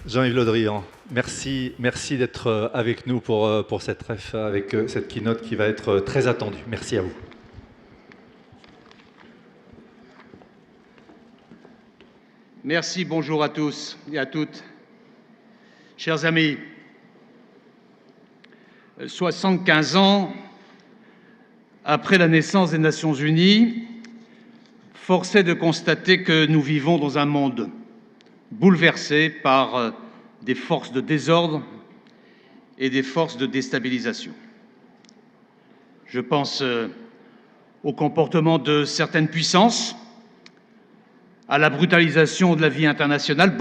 Jean-Yves Le Drian, merci d'être avec nous pour cette ref, avec cette keynote qui va être très attendue. Merci à vous. Merci, bonjour à tous et à toutes. Chers amis, 75 ans après la naissance des Nations Unies, force est de constater que nous vivons dans un monde bouleversé par des forces de désordre et des forces de déstabilisation. Je pense au comportement de certaines puissances, à la brutalisation de la vie internationale,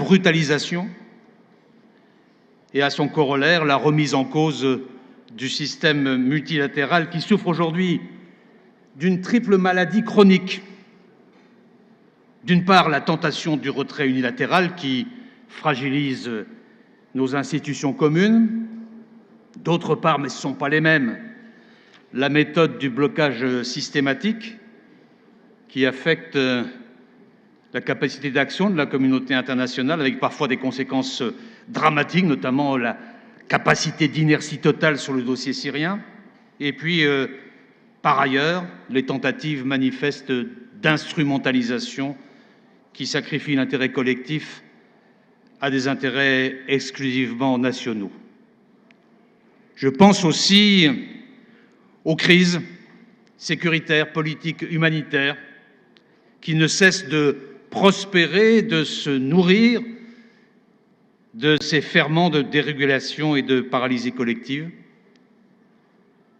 et à son corollaire, la remise en cause du système multilatéral qui souffre aujourd'hui d'une triple maladie chronique. D'une part, la tentation du retrait unilatéral qui fragilise nos institutions communes. D'autre part, mais ce ne sont pas les mêmes, la méthode du blocage systématique qui affecte la capacité d'action de la communauté internationale, avec parfois des conséquences dramatiques, notamment la capacité d'inertie totale sur le dossier syrien. Et puis, par ailleurs, les tentatives manifestes d'instrumentalisation qui sacrifient l'intérêt collectif à des intérêts exclusivement nationaux. Je pense aussi aux crises sécuritaires, politiques, humanitaires, qui ne cessent de prospérer, de se nourrir de ces ferments de dérégulation et de paralysie collective.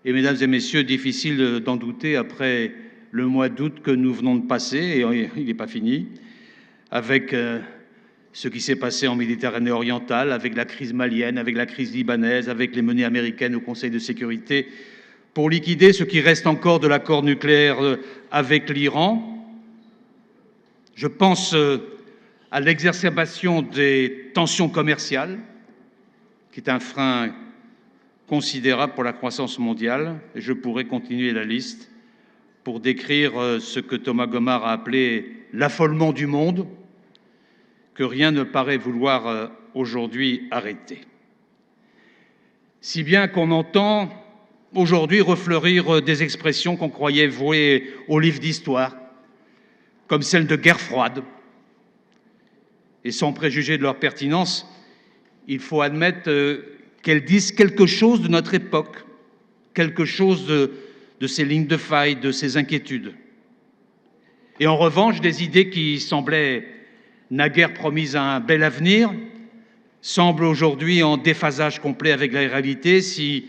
Et mesdames et messieurs, difficile d'en douter après le mois d'août que nous venons de passer, et il n'est pas fini, avec ce qui s'est passé en Méditerranée orientale, avec la crise malienne, avec la crise libanaise, avec les menées américaines au Conseil de sécurité, pour liquider ce qui reste encore de l'accord nucléaire avec l'Iran. Je pense à l'exacerbation des tensions commerciales, qui est un frein considérable pour la croissance mondiale, et je pourrais continuer la liste pour décrire ce que Thomas Gomard a appelé l'affolement du monde, que rien ne paraît vouloir aujourd'hui arrêter. Si bien qu'on entend aujourd'hui refleurir des expressions qu'on croyait vouées aux livres d'histoire, comme celle de guerre froide. Et sans préjuger de leur pertinence, il faut admettre qu'elles disent quelque chose de notre époque, quelque chose de ces lignes de faille, de ces inquiétudes. Et en revanche, des idées qui semblaient naguère promises à un bel avenir semblent aujourd'hui en déphasage complet avec la réalité. Si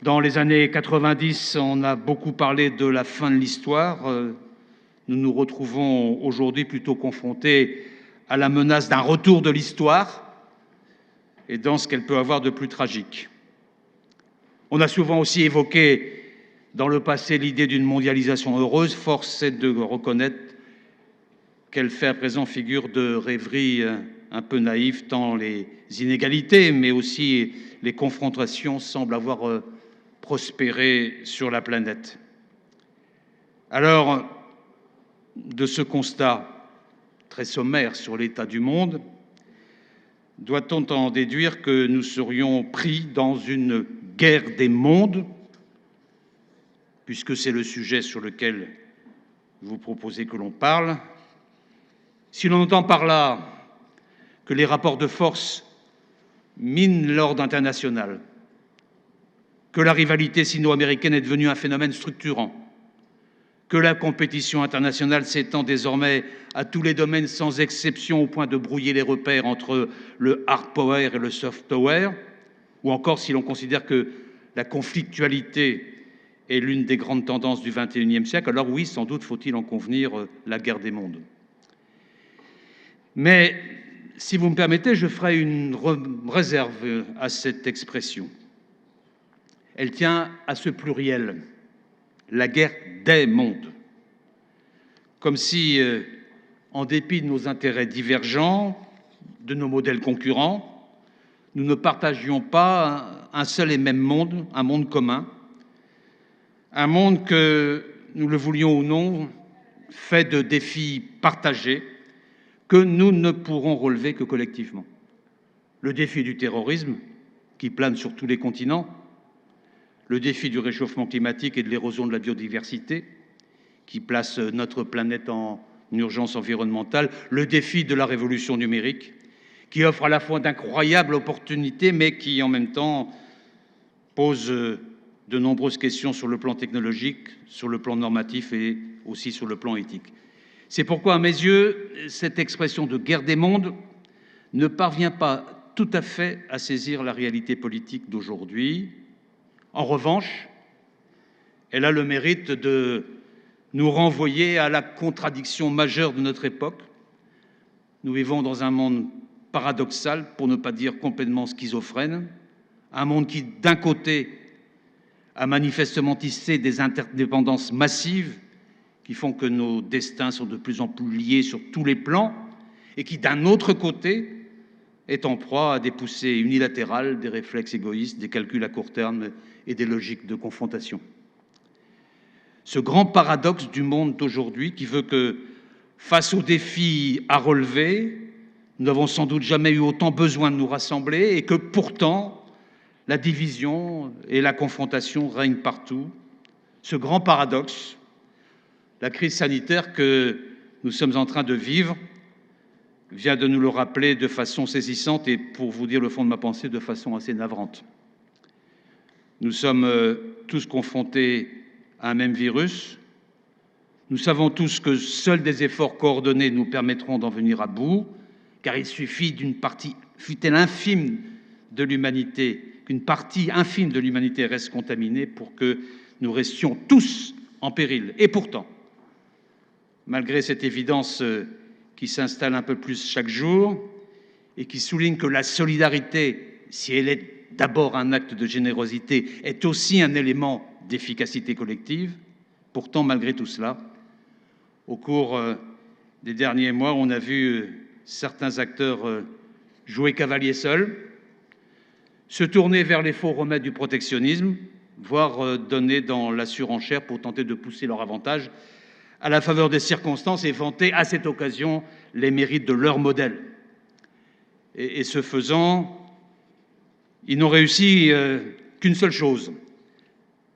dans les années 90, on a beaucoup parlé de la fin de l'histoire, nous nous retrouvons aujourd'hui plutôt confrontés à la menace d'un retour de l'histoire et dans ce qu'elle peut avoir de plus tragique. On a souvent aussi évoqué dans le passé l'idée d'une mondialisation heureuse. Force est de reconnaître qu'elle fait à présent figure de rêverie un peu naïve, tant les inégalités, mais aussi les confrontations semblent avoir prospéré sur la planète. Alors, de ce constat très sommaire sur l'état du monde, doit-on en déduire que nous serions pris dans une guerre des mondes, puisque c'est le sujet sur lequel vous proposez que l'on parle? Si l'on entend par là que les rapports de force minent l'ordre international, que la rivalité sino-américaine est devenue un phénomène structurant, que la compétition internationale s'étend désormais à tous les domaines sans exception au point de brouiller les repères entre le hard power et le soft power, ou encore si l'on considère que la conflictualité est l'une des grandes tendances du XXIe siècle, alors oui, sans doute faut-il en convenir, la guerre des mondes. Mais si vous me permettez, je ferai une réserve à cette expression. Elle tient à ce pluriel, la guerre des mondes. Comme si, en dépit de nos intérêts divergents, de nos modèles concurrents, nous ne partagions pas un seul et même monde, un monde commun, un monde que, nous le voulions ou non, fait de défis partagés que nous ne pourrons relever que collectivement. le défi du terrorisme, qui plane sur tous les continents, le défi du réchauffement climatique et de l'érosion de la biodiversité, qui place notre planète en urgence environnementale, le défi de la révolution numérique, qui offre à la fois d'incroyables opportunités, mais qui en même temps pose de nombreuses questions sur le plan technologique, sur le plan normatif et aussi sur le plan éthique. C'est pourquoi, à mes yeux, cette expression de guerre des mondes ne parvient pas tout à fait à saisir la réalité politique d'aujourd'hui. En revanche, elle a le mérite de nous renvoyer à la contradiction majeure de notre époque. Nous vivons dans un monde paradoxal, pour ne pas dire complètement schizophrène, un monde qui, d'un côté, a manifestement tissé des interdépendances massives qui font que nos destins sont de plus en plus liés sur tous les plans, et qui, d'un autre côté, est en proie à des poussées unilatérales, des réflexes égoïstes, des calculs à court terme et des logiques de confrontation. Ce grand paradoxe du monde d'aujourd'hui qui veut que, face aux défis à relever, nous n'avons sans doute jamais eu autant besoin de nous rassembler et que pourtant la division et la confrontation règnent partout. Ce grand paradoxe, la crise sanitaire que nous sommes en train de vivre, vient de nous le rappeler de façon saisissante et, pour vous dire le fond de ma pensée, de façon assez navrante. Nous sommes tous confrontés à un même virus. Nous savons tous que seuls des efforts coordonnés nous permettront d'en venir à bout, car il suffit d'une partie, fût-elle infime, de l'humanité, qu'une partie infime de l'humanité reste contaminée pour que nous restions tous en péril. Et pourtant, malgré cette évidence qui s'installe un peu plus chaque jour et qui souligne que la solidarité, si elle est d'abord un acte de générosité, est aussi un élément d'efficacité collective, pourtant, malgré tout cela, au cours des derniers mois, on a vu certains acteurs jouer cavalier seul, se tourner vers les faux remèdes du protectionnisme, voire donner dans la surenchère pour tenter de pousser leur avantage à la faveur des circonstances et vanter à cette occasion les mérites de leur modèle. Et ce faisant, ils n'ont réussi qu'une seule chose,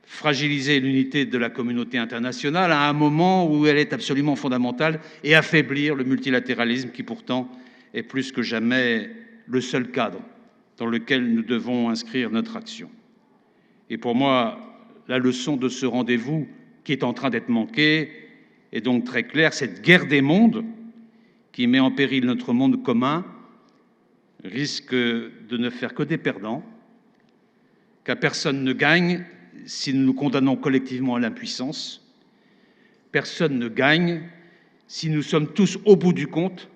fragiliser l'unité de la communauté internationale à un moment où elle est absolument fondamentale et affaiblir le multilatéralisme qui pourtant est plus que jamais le seul cadre dans lequel nous devons inscrire notre action. Et pour moi, la leçon de ce rendez-vous qui est en train d'être manqué est donc très claire. Cette guerre des mondes qui met en péril notre monde commun risque de ne faire que des perdants, car personne ne gagne si nous nous condamnons collectivement à l'impuissance. Personne ne gagne si nous sommes tous, au bout du compte,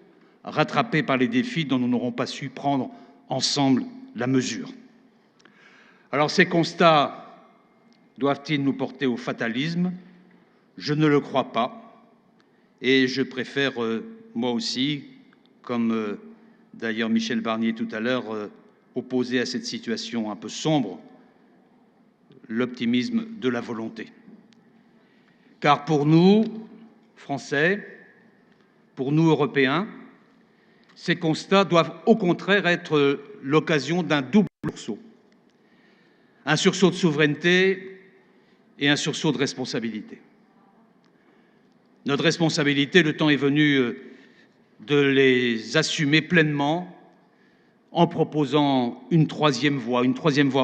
rattrapés par les défis dont nous n'aurons pas su prendre ensemble la mesure. Alors ces constats doivent-ils nous porter au fatalisme? Je ne le crois pas, et je préfère, moi aussi, comme d'ailleurs Michel Barnier tout à l'heure, opposer à cette situation un peu sombre l'optimisme de la volonté. Car pour nous, Français, pour nous, Européens, ces constats doivent au contraire être l'occasion d'un double sursaut. Un sursaut de souveraineté et un sursaut de responsabilité. Notre responsabilité, le temps est venu de les assumer pleinement en proposant une troisième voie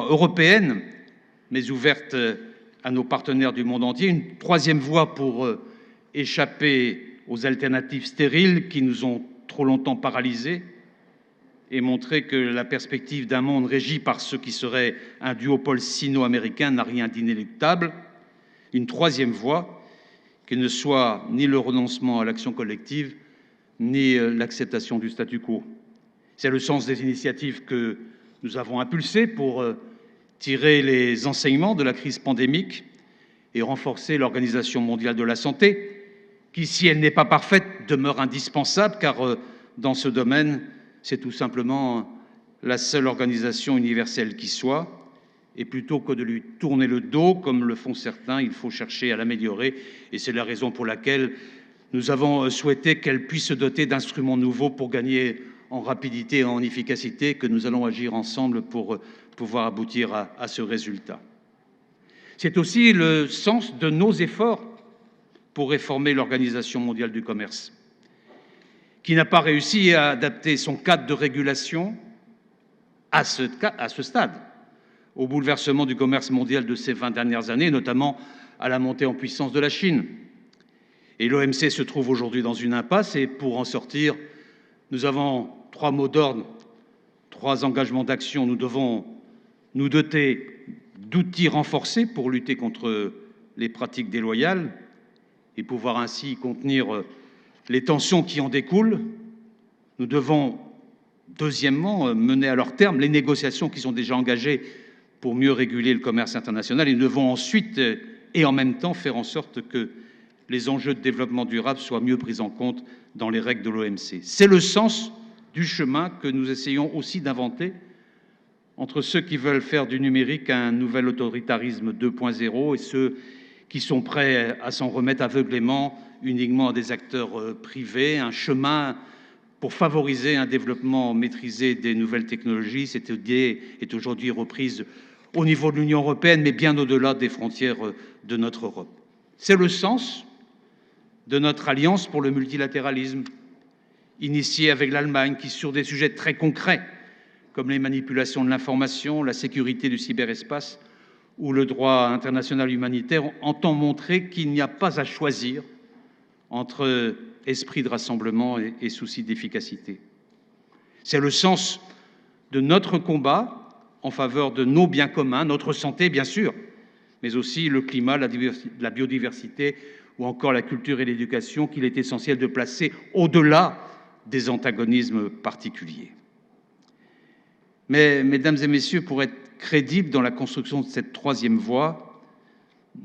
européenne, mais ouverte à nos partenaires du monde entier, une troisième voie pour échapper aux alternatives stériles qui nous ont trop longtemps paralysés et montrer que la perspective d'un monde régi par ce qui serait un duopole sino-américain n'a rien d'inéluctable. Une troisième voie qui ne soit ni le renoncement à l'action collective, ni l'acceptation du statu quo. C'est le sens des initiatives que nous avons impulsées pour tirer les enseignements de la crise pandémique et renforcer l'Organisation mondiale de la santé, qui, si elle n'est pas parfaite, demeure indispensable, car dans ce domaine, c'est tout simplement la seule organisation universelle qui soit. Et plutôt que de lui tourner le dos, comme le font certains, il faut chercher à l'améliorer. Et c'est la raison pour laquelle nous avons souhaité qu'elle puisse se doter d'instruments nouveaux pour gagner en rapidité et en efficacité que nous allons agir ensemble pour pouvoir aboutir à ce résultat. C'est aussi le sens de nos efforts pour réformer l'Organisation mondiale du commerce, qui n'a pas réussi à adapter son cadre de régulation à ce stade, au bouleversement du commerce mondial de ces 20 dernières années, notamment à la montée en puissance de la Chine. Et l'OMC se trouve aujourd'hui dans une impasse, et pour en sortir, nous avons 3 mots d'ordre, 3 engagements d'action. Nous devons nous doter d'outils renforcés pour lutter contre les pratiques déloyales et pouvoir ainsi contenir les tensions qui en découlent. Nous devons, deuxièmement, mener à leur terme les négociations qui sont déjà engagées pour mieux réguler le commerce international. Et nous devons ensuite et en même temps faire en sorte que les enjeux de développement durable soient mieux pris en compte dans les règles de l'OMC. C'est le sens du chemin que nous essayons aussi d'inventer entre ceux qui veulent faire du numérique un nouvel autoritarisme 2.0 et ceux qui sont prêts à s'en remettre aveuglément uniquement à des acteurs privés, un chemin pour favoriser un développement maîtrisé des nouvelles technologies. Cette idée est aujourd'hui reprise au niveau de l'Union européenne, mais bien au-delà des frontières de notre Europe. C'est le sens de notre alliance pour le multilatéralisme, initiée avec l'Allemagne, qui, sur des sujets très concrets, comme les manipulations de l'information, la sécurité du cyberespace ou le droit international humanitaire, entend montrer qu'il n'y a pas à choisir entre esprit de rassemblement et souci d'efficacité. C'est le sens de notre combat en faveur de nos biens communs, notre santé bien sûr, mais aussi le climat, la biodiversité ou encore la culture et l'éducation qu'il est essentiel de placer au-delà des antagonismes particuliers. Mais, mesdames et messieurs, pour être crédibles dans la construction de cette troisième voie,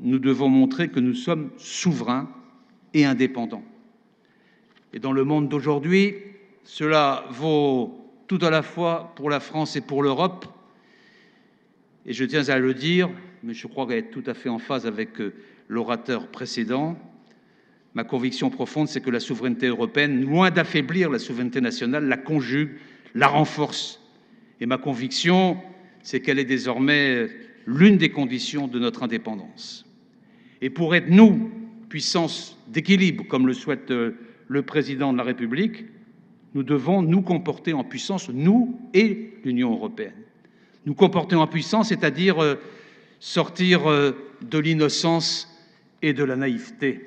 nous devons montrer que nous sommes souverains et indépendants. Et dans le monde d'aujourd'hui, cela vaut tout à la fois pour la France et pour l'Europe. Et je tiens à le dire, mais je crois être tout à fait en phase avec l'orateur précédent. Ma conviction profonde, c'est que la souveraineté européenne, loin d'affaiblir la souveraineté nationale, la conjugue, la renforce. Et ma conviction, c'est qu'elle est désormais l'une des conditions de notre indépendance. Et pour être, nous, puissance d'équilibre, comme le souhaite le président de la République, nous devons nous comporter en puissance, nous et l'Union européenne. Nous comporter en puissance, c'est-à-dire sortir de l'innocence et de la naïveté.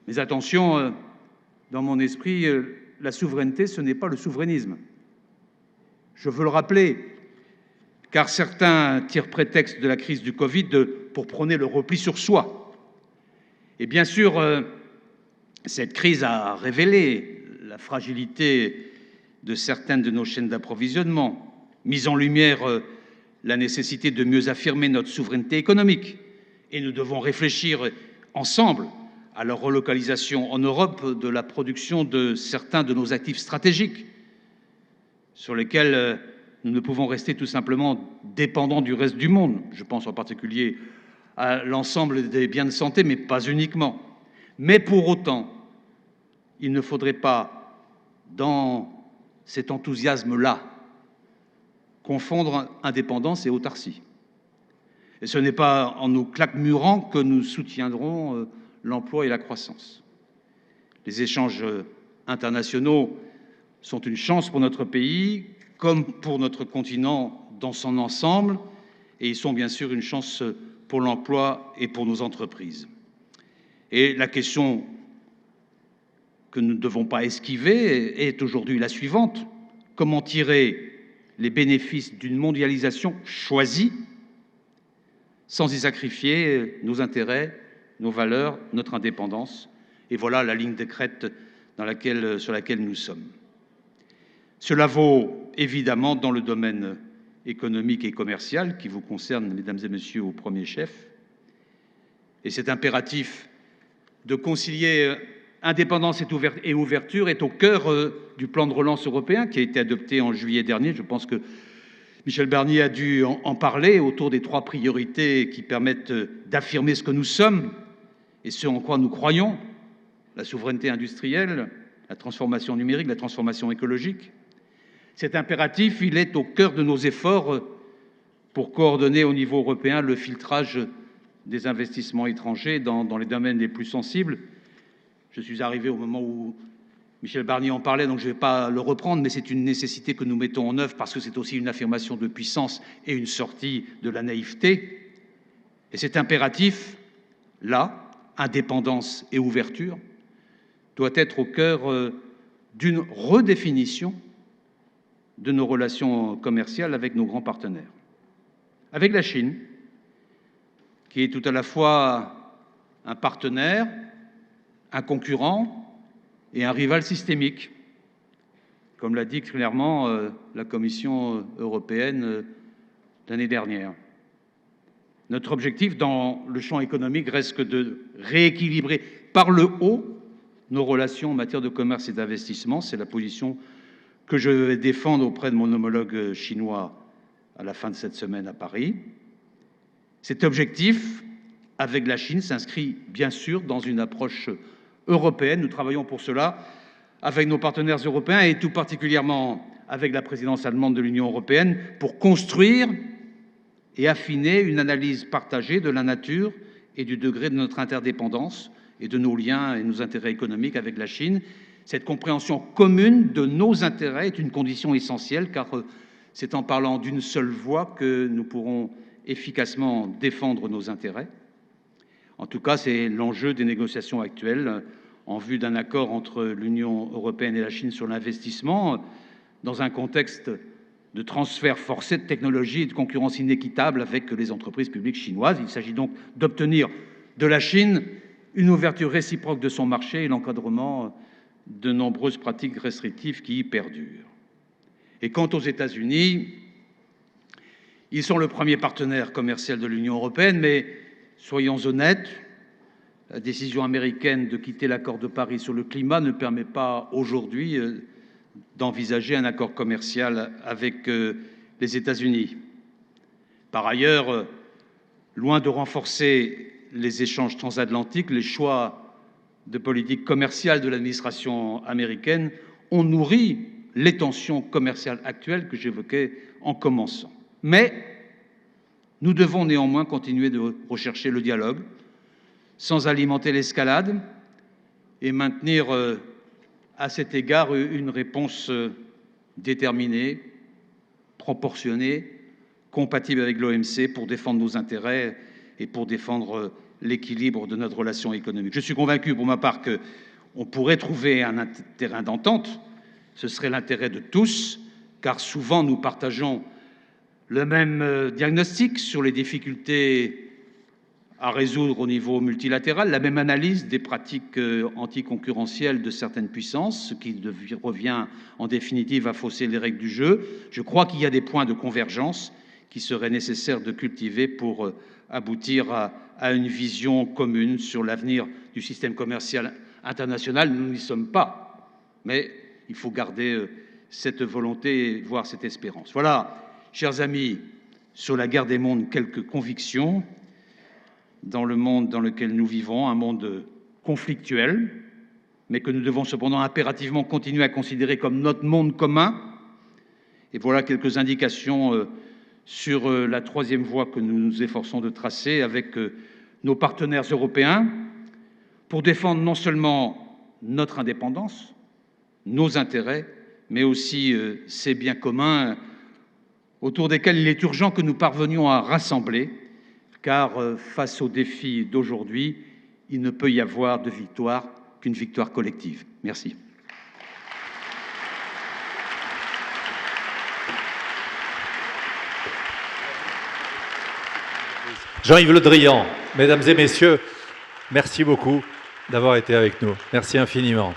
Mais attention, dans mon esprit, la souveraineté, ce n'est pas le souverainisme. Je veux le rappeler, car certains tirent prétexte de la crise du Covid pour prôner le repli sur soi. Et bien sûr, cette crise a révélé la fragilité de certaines de nos chaînes d'approvisionnement, mis en lumière la nécessité de mieux affirmer notre souveraineté économique. Et nous devons réfléchir ensemble à la relocalisation en Europe de la production de certains de nos actifs stratégiques, sur lesquels nous ne pouvons rester tout simplement dépendants du reste du monde. Je pense en particulier à l'ensemble des biens de santé, mais pas uniquement. Mais pour autant, il ne faudrait pas, dans cet enthousiasme-là, confondre indépendance et autarcie. Et ce n'est pas en nous claquemurant que nous soutiendrons l'emploi et la croissance. Les échanges internationaux sont une chance pour notre pays, comme pour notre continent dans son ensemble, et ils sont bien sûr une chance pour l'emploi et pour nos entreprises. Et la question que nous ne devons pas esquiver est aujourd'hui la suivante: comment tirer les bénéfices d'une mondialisation choisie sans y sacrifier nos intérêts, nos valeurs, notre indépendance? Et voilà la ligne de crête sur laquelle nous sommes. Cela vaut évidemment dans le domaine économique et commercial qui vous concerne, mesdames et messieurs, au premier chef. Et cet impératif de concilier indépendance et ouverture est au cœur du plan de relance européen qui a été adopté en juillet dernier. Je pense que Michel Barnier a dû en parler autour des 3 priorités qui permettent d'affirmer ce que nous sommes et ce en quoi nous croyons: la souveraineté industrielle, la transformation numérique, la transformation écologique. Cet impératif, il est au cœur de nos efforts pour coordonner au niveau européen le filtrage des investissements étrangers dans les domaines les plus sensibles. Je suis arrivé au moment où Michel Barnier en parlait, donc je ne vais pas le reprendre, mais c'est une nécessité que nous mettons en œuvre parce que c'est aussi une affirmation de puissance et une sortie de la naïveté. Et cet impératif, là, indépendance et ouverture, doit être au cœur d'une redéfinition de nos relations commerciales avec nos grands partenaires. Avec la Chine, qui est tout à la fois un partenaire, un concurrent et un rival systémique, comme l'a dit clairement la Commission européenne l'année dernière. Notre objectif dans le champ économique reste de rééquilibrer par le haut nos relations en matière de commerce et d'investissement. C'est la position que je vais défendre auprès de mon homologue chinois à la fin de cette semaine à Paris. Cet objectif, avec la Chine, s'inscrit bien sûr dans une approche européenne. Nous travaillons pour cela avec nos partenaires européens et tout particulièrement avec la présidence allemande de l'Union européenne pour construire et affiner une analyse partagée de la nature et du degré de notre interdépendance et de nos liens et nos intérêts économiques avec la Chine. Cette compréhension commune de nos intérêts est une condition essentielle car c'est en parlant d'une seule voix que nous pourrons efficacement défendre nos intérêts. En tout cas, c'est l'enjeu des négociations actuelles en vue d'un accord entre l'Union européenne et la Chine sur l'investissement dans un contexte de transfert forcé de technologies et de concurrence inéquitable avec les entreprises publiques chinoises. Il s'agit donc d'obtenir de la Chine une ouverture réciproque de son marché et l'encadrement de nombreuses pratiques restrictives qui y perdurent. Et quant aux États-Unis, ils sont le premier partenaire commercial de l'Union européenne, mais soyons honnêtes, la décision américaine de quitter l'accord de Paris sur le climat ne permet pas aujourd'hui d'envisager un accord commercial avec les États-Unis. Par ailleurs, loin de renforcer les échanges transatlantiques, les choix de politique commerciale de l'administration américaine ont nourri les tensions commerciales actuelles que j'évoquais en commençant. Mais nous devons néanmoins continuer de rechercher le dialogue sans alimenter l'escalade et maintenir à cet égard une réponse déterminée, proportionnée, compatible avec l'OMC pour défendre nos intérêts et pour défendre l'équilibre de notre relation économique. Je suis convaincu pour ma part qu'on pourrait trouver un terrain d'entente, ce serait l'intérêt de tous, car souvent nous partageons le même diagnostic sur les difficultés à résoudre au niveau multilatéral, la même analyse des pratiques anticoncurrentielles de certaines puissances, ce qui revient en définitive à fausser les règles du jeu. Je crois qu'il y a des points de convergence qui seraient nécessaires de cultiver pour aboutir à une vision commune sur l'avenir du système commercial international. Nous n'y sommes pas, mais il faut garder cette volonté et voir cette espérance. Voilà, chers amis, sur la guerre des mondes, quelques convictions dans le monde dans lequel nous vivons, un monde conflictuel, mais que nous devons cependant impérativement continuer à considérer comme notre monde commun. Et voilà quelques indications sur la troisième voie que nous nous efforçons de tracer avec nos partenaires européens pour défendre non seulement notre indépendance, nos intérêts, mais aussi ces biens communs autour desquels il est urgent que nous parvenions à rassembler, car face aux défis d'aujourd'hui, il ne peut y avoir de victoire qu'une victoire collective. Merci. Jean-Yves Le Drian, mesdames et messieurs, merci beaucoup d'avoir été avec nous. Merci infiniment.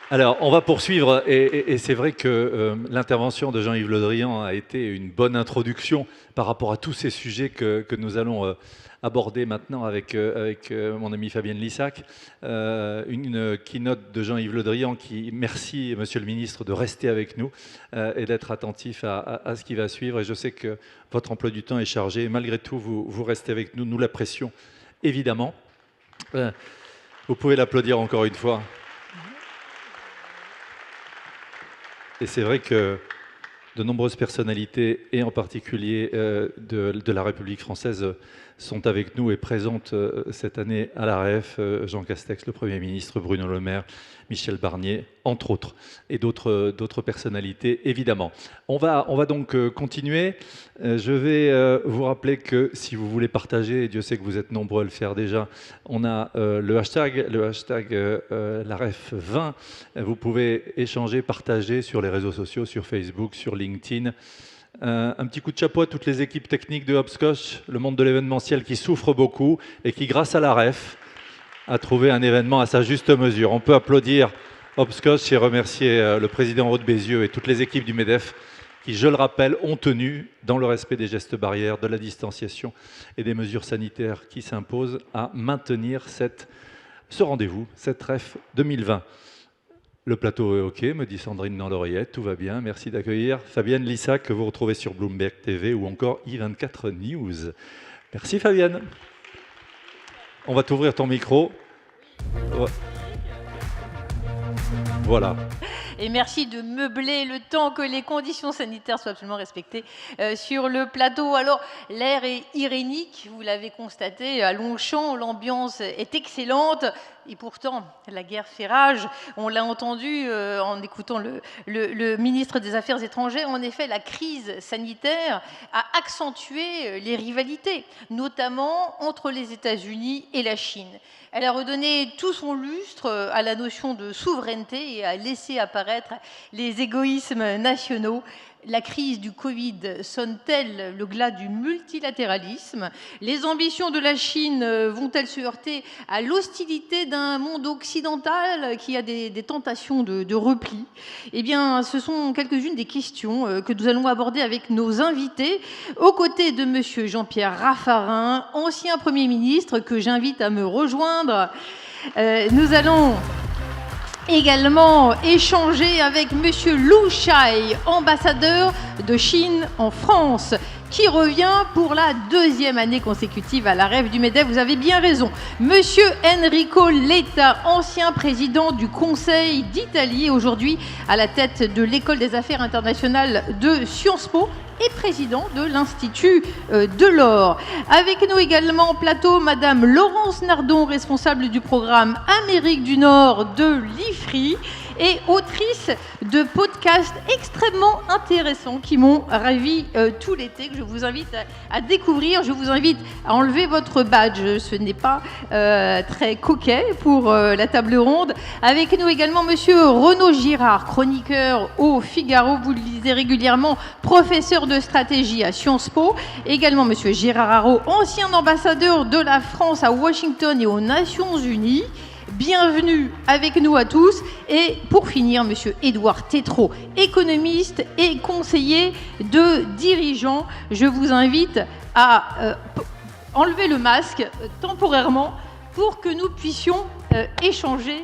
Alors, on va poursuivre, et c'est vrai que l'intervention de Jean-Yves Le Drian a été une bonne introduction par rapport à tous ces sujets que nous allons aborder maintenant avec mon ami Fabienne Lissac. Une keynote de Jean-Yves Le Drian qui, merci Monsieur le Ministre de rester avec nous et d'être attentif à ce qui va suivre. Et je sais que votre emploi du temps est chargé, et malgré tout, vous restez avec nous, nous l'apprécions évidemment. Vous pouvez l'applaudir encore une fois. Et c'est vrai que de nombreuses personnalités, et en particulier de la République française, sont avec nous et présentes cette année à l'AREF. Jean Castex, le Premier ministre, Bruno Le Maire, Michel Barnier, entre autres, et d'autres personnalités, évidemment. On va donc continuer. Je vais vous rappeler que si vous voulez partager, et Dieu sait que vous êtes nombreux à le faire déjà, on a le hashtag l'AREF20. Vous pouvez échanger, partager sur les réseaux sociaux, sur Facebook, sur LinkedIn. Un petit coup de chapeau à toutes les équipes techniques de Hopscotch, le monde de l'événementiel qui souffre beaucoup et qui, grâce à l'AREF, a trouvé un événement à sa juste mesure. On peut applaudir Hopscotch et remercier le président Aude Bézieux et toutes les équipes du MEDEF qui, je le rappelle, ont tenu, dans le respect des gestes barrières, de la distanciation et des mesures sanitaires qui s'imposent, à maintenir ce rendez-vous, cette REF 2020. Le plateau est OK, me dit Sandrine dans l'oreillette, tout va bien. Merci d'accueillir Fabienne Lissac, que vous retrouvez sur Bloomberg TV ou encore i24 News. Merci Fabienne. On va t'ouvrir ton micro. Voilà. Et merci de meubler le temps que les conditions sanitaires soient absolument respectées sur le plateau. Alors, l'air est irénique, vous l'avez constaté, à Longchamp, l'ambiance est excellente. Et pourtant, la guerre fait rage. On l'a entendu en écoutant le ministre des Affaires étrangères. En effet, la crise sanitaire a accentué les rivalités, notamment entre les États-Unis et la Chine. Elle a redonné tout son lustre à la notion de souveraineté et a laissé apparaître les égoïsmes nationaux. La crise du Covid sonne-t-elle le glas du multilatéralisme? Les ambitions de la Chine vont-elles se heurter à l'hostilité d'un monde occidental qui a des tentations de repli? Eh bien, ce sont quelques-unes des questions que nous allons aborder avec nos invités, aux côtés de M. Jean-Pierre Raffarin, ancien Premier ministre, que j'invite à me rejoindre. Nous allons également échanger avec Monsieur Lu Shai, ambassadeur de Chine en France, qui revient pour la deuxième année consécutive à la REF du MEDEF. Vous avez bien raison. Monsieur Enrico Letta, ancien président du Conseil d'Italie, aujourd'hui à la tête de l'École des Affaires internationales de Sciences Po et président de l'Institut de l'Or. Avec nous également en plateau, Madame Laurence Nardon, responsable du programme Amérique du Nord de l'IFRI et autrice de podcasts extrêmement intéressants qui m'ont ravi tout l'été, que je vous invite à découvrir. Je vous invite à enlever votre badge, ce n'est pas très coquet pour la table ronde. Avec nous également Monsieur Renaud Girard, chroniqueur au Figaro, vous le lisez régulièrement, professeur de stratégie à Sciences Po. Également Monsieur Gérard Haraud, ancien ambassadeur de la France à Washington et aux Nations Unies. Bienvenue avec nous à tous. Et pour finir, Monsieur Édouard Tétrault, économiste et conseiller de dirigeants. Je vous invite à enlever le masque temporairement pour que nous puissions échanger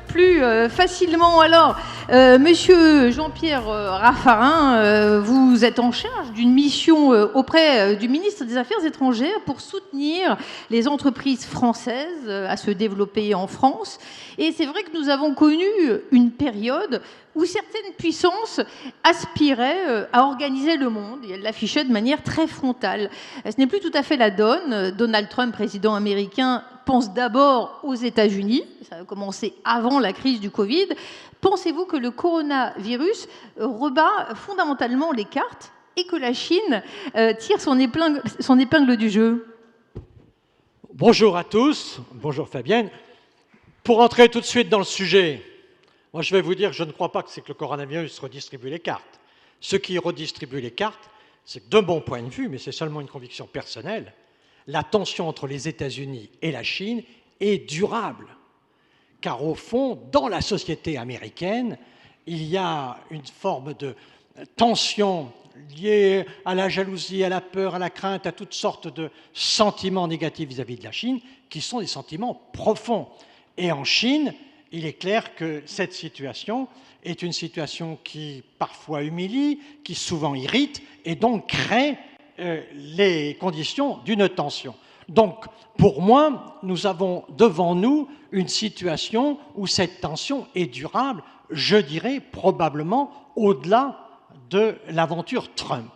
plus facilement. Alors, Monsieur Jean-Pierre Raffarin, vous êtes en charge d'une mission auprès du ministre des Affaires étrangères pour soutenir les entreprises françaises à se développer en France. Et c'est vrai que nous avons connu une période où certaines puissances aspiraient à organiser le monde et elles l'affichaient de manière très frontale. Ce n'est plus tout à fait la donne. Donald Trump, président américain, pense d'abord aux États-Unis. Ça a commencé avant la crise du Covid. Pensez-vous que le coronavirus rebat fondamentalement les cartes et que la Chine tire son épingle du jeu? Bonjour à tous. Bonjour Fabienne. Pour entrer tout de suite dans le sujet, moi je vais vous dire que je ne crois pas que c'est que le coronavirus redistribue les cartes. Ce qui redistribue les cartes, c'est que de mon point de vue, mais c'est seulement une conviction personnelle, la tension entre les États-Unis et la Chine est durable. Car au fond, dans la société américaine, il y a une forme de tension liée à la jalousie, à la peur, à la crainte, à toutes sortes de sentiments négatifs vis-à-vis de la Chine, qui sont des sentiments profonds. Et en Chine, il est clair que cette situation est une situation qui parfois humilie, qui souvent irrite, et donc crée les conditions d'une tension. Donc, pour moi, nous avons devant nous une situation où cette tension est durable je dirais probablement au-delà de l'aventure Trump.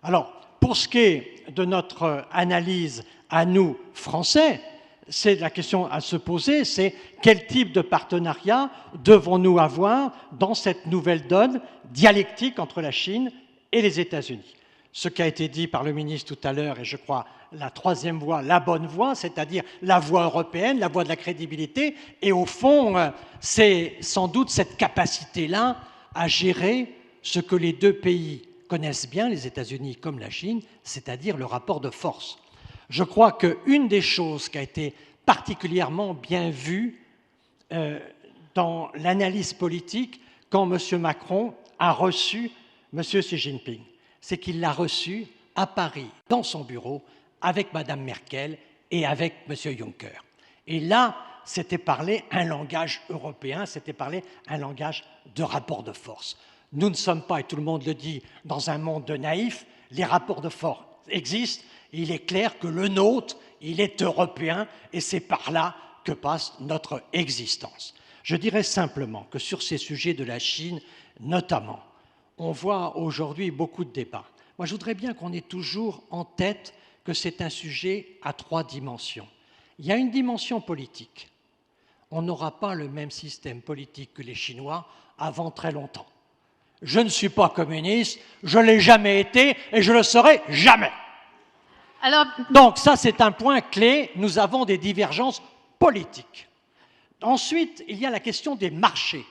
Alors, pour ce qui est de notre analyse à nous, Français, c'est la question à se poser, c'est quel type de partenariat devons-nous avoir dans cette nouvelle donne dialectique entre la Chine et les États-Unis. Ce qui a été dit par le ministre tout à l'heure, et je crois la troisième voie, la bonne voie, c'est-à-dire la voie européenne, la voie de la crédibilité, et au fond, c'est sans doute cette capacité-là à gérer ce que les deux pays connaissent bien, les États-Unis comme la Chine, c'est-à-dire le rapport de force. Je crois qu'une des choses qui a été particulièrement bien vue dans l'analyse politique quand M. Macron a reçu M. Xi Jinping, c'est qu'il l'a reçu à Paris, dans son bureau, avec Mme Merkel et avec M. Juncker. Et là, c'était parler un langage européen, c'était parler un langage de rapport de force. Nous ne sommes pas, et tout le monde le dit, dans un monde de naïfs, les rapports de force existent. Il est clair que le nôtre, il est européen et c'est par là que passe notre existence. Je dirais simplement que sur ces sujets de la Chine, notamment, on voit aujourd'hui beaucoup de débats. Moi, je voudrais bien qu'on ait toujours en tête que c'est un sujet à 3 dimensions. Il y a une dimension politique. On n'aura pas le même système politique que les Chinois avant très longtemps. Je ne suis pas communiste, je ne l'ai jamais été et je ne le serai jamais. Alors, donc ça, c'est un point clé. Nous avons des divergences politiques. Ensuite, il y a la question des marchés.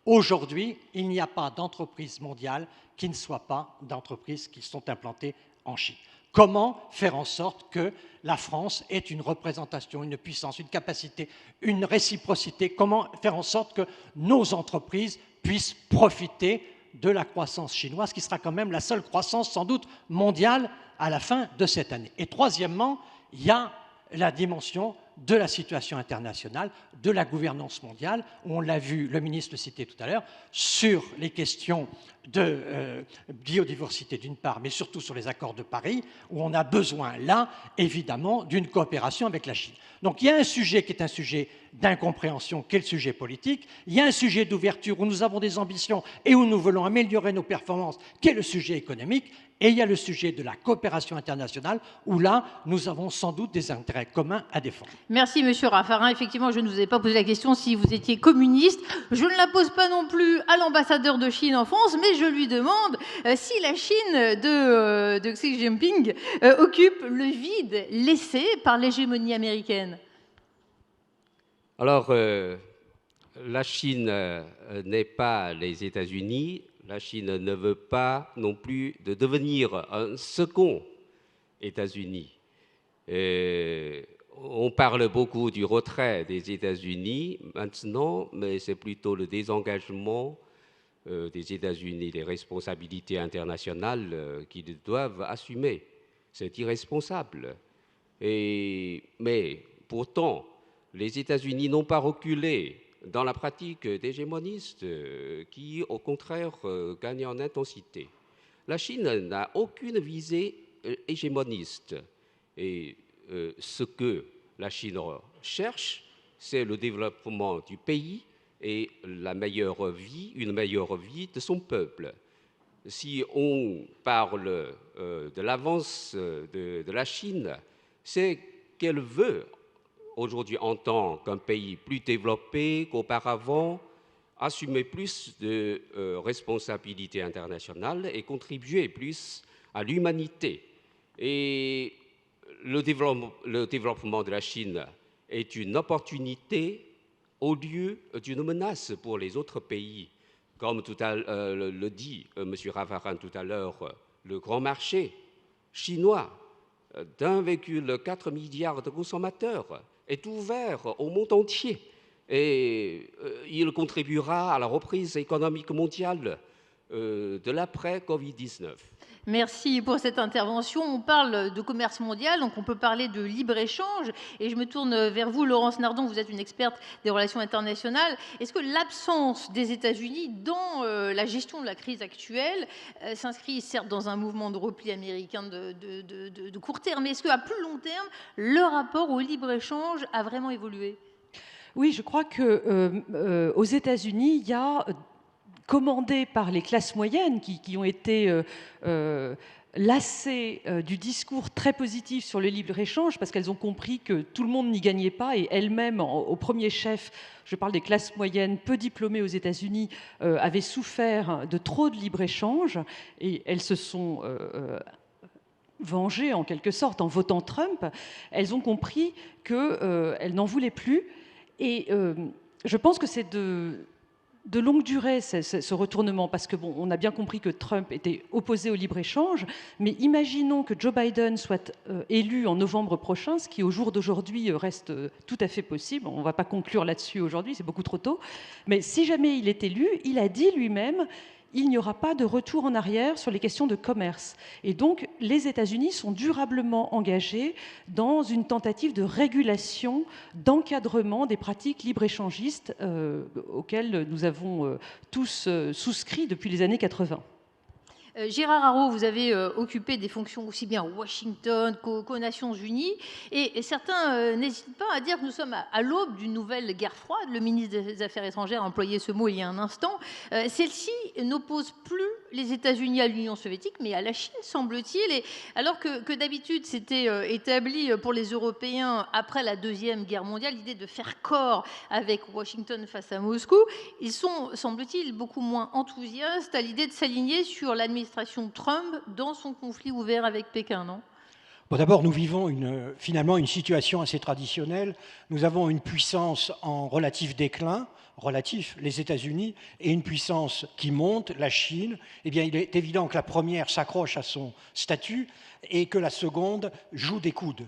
Aujourd'hui, il n'y a pas d'entreprise mondiale qui ne soit pas d'entreprises qui sont implantées en Chine. Comment faire en sorte que la France ait une représentation, une puissance, une capacité, une réciprocité? Comment faire en sorte que nos entreprises puissent profiter de la croissance chinoise, qui sera quand même la seule croissance sans doute mondiale à la fin de cette année. Et troisièmement, il y a la dimension de la situation internationale, de la gouvernance mondiale, où on l'a vu, le ministre le citait tout à l'heure, sur les questions de biodiversité d'une part, mais surtout sur les accords de Paris, où on a besoin là, évidemment, d'une coopération avec la Chine. Donc il y a un sujet qui est un sujet d'incompréhension, qui est le sujet politique, il y a un sujet d'ouverture où nous avons des ambitions et où nous voulons améliorer nos performances, qui est le sujet économique, et il y a le sujet de la coopération internationale, où là, nous avons sans doute des intérêts communs à défendre. Merci, Monsieur Raffarin. Effectivement, je ne vous ai pas posé la question si vous étiez communiste. Je ne la pose pas non plus à l'ambassadeur de Chine en France, mais je lui demande si la Chine de Xi Jinping occupe le vide laissé par l'hégémonie américaine. Alors, la Chine n'est pas les États-Unis. La Chine ne veut pas non plus de devenir un second États-Unis. On parle beaucoup du retrait des États-Unis maintenant, mais c'est plutôt le désengagement des États-Unis, des responsabilités internationales qu'ils doivent assumer. C'est irresponsable. Mais pourtant, les États-Unis n'ont pas reculé dans la pratique d'hégémonistes qui, au contraire, gagnent en intensité. La Chine n'a aucune visée hégémoniste. Et ce que la Chine cherche, c'est le développement du pays et une meilleure vie de son peuple. Si on parle de l'avance de la Chine, c'est qu'elle veut aujourd'hui, en tant qu'un pays plus développé qu'auparavant, assumer plus de responsabilités internationales et contribuer plus à l'humanité. Et le développement de la Chine est une opportunité au lieu d'une menace pour les autres pays. Comme le dit M. Raffarin tout à l'heure, le grand marché chinois d'1,4 milliard de consommateurs est ouvert au monde entier et il contribuera à la reprise économique mondiale de l'après-Covid-19. Merci pour cette intervention. On parle de commerce mondial, donc on peut parler de libre-échange. Et je me tourne vers vous, Laurence Nardon, vous êtes une experte des relations internationales. Est-ce que l'absence des États-Unis dans la gestion de la crise actuelle s'inscrit certes dans un mouvement de repli américain de court terme, mais est-ce qu'à plus long terme, le rapport au libre-échange a vraiment évolué ? Oui, je crois que aux États-Unis, il y a commandé par les classes moyennes qui ont été lassées du discours très positif sur le libre-échange parce qu'elles ont compris que tout le monde n'y gagnait pas et elles-mêmes, au premier chef, je parle des classes moyennes peu diplômées aux États-Unis, avaient souffert de trop de libre-échange et elles se sont vengées en quelque sorte en votant Trump. Elles ont compris qu'elles n'en voulaient plus et je pense que c'est de longue durée, ce retournement, parce que bon, on a bien compris que Trump était opposé au libre-échange, mais imaginons que Joe Biden soit élu en novembre prochain, ce qui au jour d'aujourd'hui reste tout à fait possible. On ne va pas conclure là-dessus aujourd'hui, c'est beaucoup trop tôt. Mais si jamais il est élu, il a dit lui-même il n'y aura pas de retour en arrière sur les questions de commerce. Et donc, les États-Unis sont durablement engagés dans une tentative de régulation, d'encadrement des pratiques libre-échangistes auxquelles nous avons tous souscrit depuis les années 80. Gérard Haraud, vous avez occupé des fonctions aussi bien à Washington qu'aux Nations Unies, et certains n'hésitent pas à dire que nous sommes à l'aube d'une nouvelle guerre froide. Le ministre des Affaires étrangères a employé ce mot il y a un instant. Celle-ci n'oppose plus les États-Unis à l'Union soviétique, mais à la Chine, semble-t-il. Et alors que d'habitude, c'était établi pour les Européens après la Deuxième Guerre mondiale, l'idée de faire corps avec Washington face à Moscou, ils sont, semble-t-il, beaucoup moins enthousiastes à l'idée de s'aligner sur l'administration Trump dans son conflit ouvert avec Pékin, non? Bon, d'abord, nous vivons finalement une situation assez traditionnelle. Nous avons une puissance en relatif déclin, les États-Unis, et une puissance qui monte, la Chine. Eh bien, il est évident que la première s'accroche à son statut et que la seconde joue des coudes.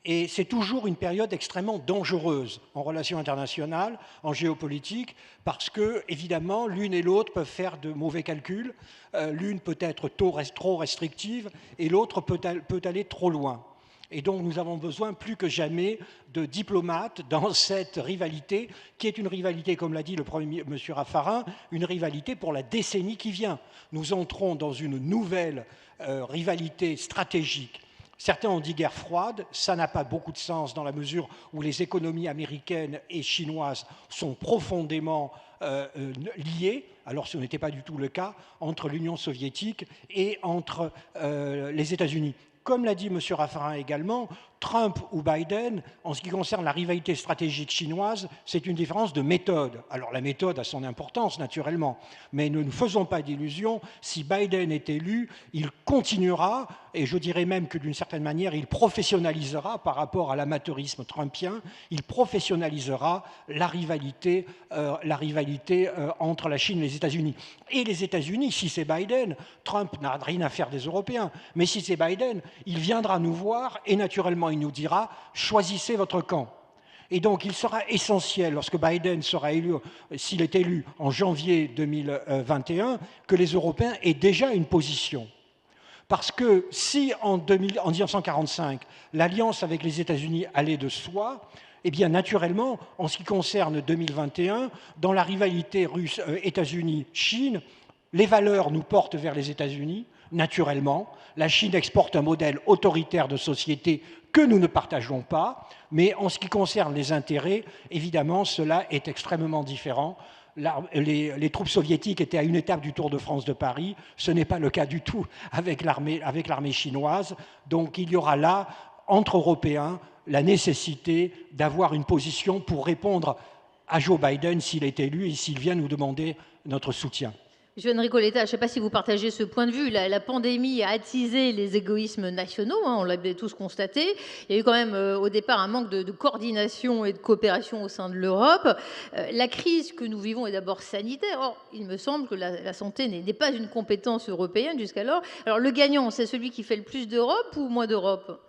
Et c'est toujours une période extrêmement dangereuse en relations internationales, en géopolitique, parce que, évidemment, l'une et l'autre peuvent faire de mauvais calculs. L'une peut être trop restrictive et l'autre peut aller trop loin. Et donc, nous avons besoin plus que jamais de diplomates dans cette rivalité, qui est une rivalité, comme l'a dit le Premier M. Raffarin, une rivalité pour la décennie qui vient. Nous entrons dans une nouvelle rivalité stratégique. Certains ont dit guerre froide, ça n'a pas beaucoup de sens dans la mesure où les économies américaines et chinoises sont profondément liées, alors ce n'était pas du tout le cas entre l'Union soviétique et entre les États-Unis. Comme l'a dit M. Raffarin également, Trump ou Biden, en ce qui concerne la rivalité stratégique chinoise, c'est une différence de méthode. Alors la méthode a son importance, naturellement, mais ne nous faisons pas d'illusions, si Biden est élu, il continuera, et je dirais même que d'une certaine manière, il professionnalisera par rapport à l'amateurisme trumpien, il professionnalisera la rivalité entre la Chine et les États-Unis. Et les États-Unis, si c'est Biden, Trump n'a rien à faire des Européens, mais si c'est Biden, il viendra nous voir et naturellement il nous dira « choisissez votre camp ». Et donc il sera essentiel, lorsque Biden sera élu, s'il est élu en janvier 2021, que les Européens aient déjà une position. Parce que si en 1945, l'alliance avec les États-Unis allait de soi, eh bien naturellement, en ce qui concerne 2021, dans la rivalité russe États-Unis-Chine, les valeurs nous portent vers les États-Unis, naturellement. La Chine exporte un modèle autoritaire de société que nous ne partageons pas, mais en ce qui concerne les intérêts, évidemment, cela est extrêmement différent. Les troupes soviétiques étaient à une étape du Tour de France de Paris, ce n'est pas le cas du tout avec l'armée chinoise, donc il y aura là, entre Européens, la nécessité d'avoir une position pour répondre à Joe Biden s'il est élu et s'il vient nous demander notre soutien. Monsieur Enrico Letta, je ne sais pas si vous partagez ce point de vue. La pandémie a attisé les égoïsmes nationaux, on l'avait tous constaté. Il y a eu quand même au départ un manque de coordination et de coopération au sein de l'Europe. La crise que nous vivons est d'abord sanitaire. Or, il me semble que la santé n'est pas une compétence européenne jusqu'alors. Alors le gagnant, c'est celui qui fait le plus d'Europe ou moins d'Europe ?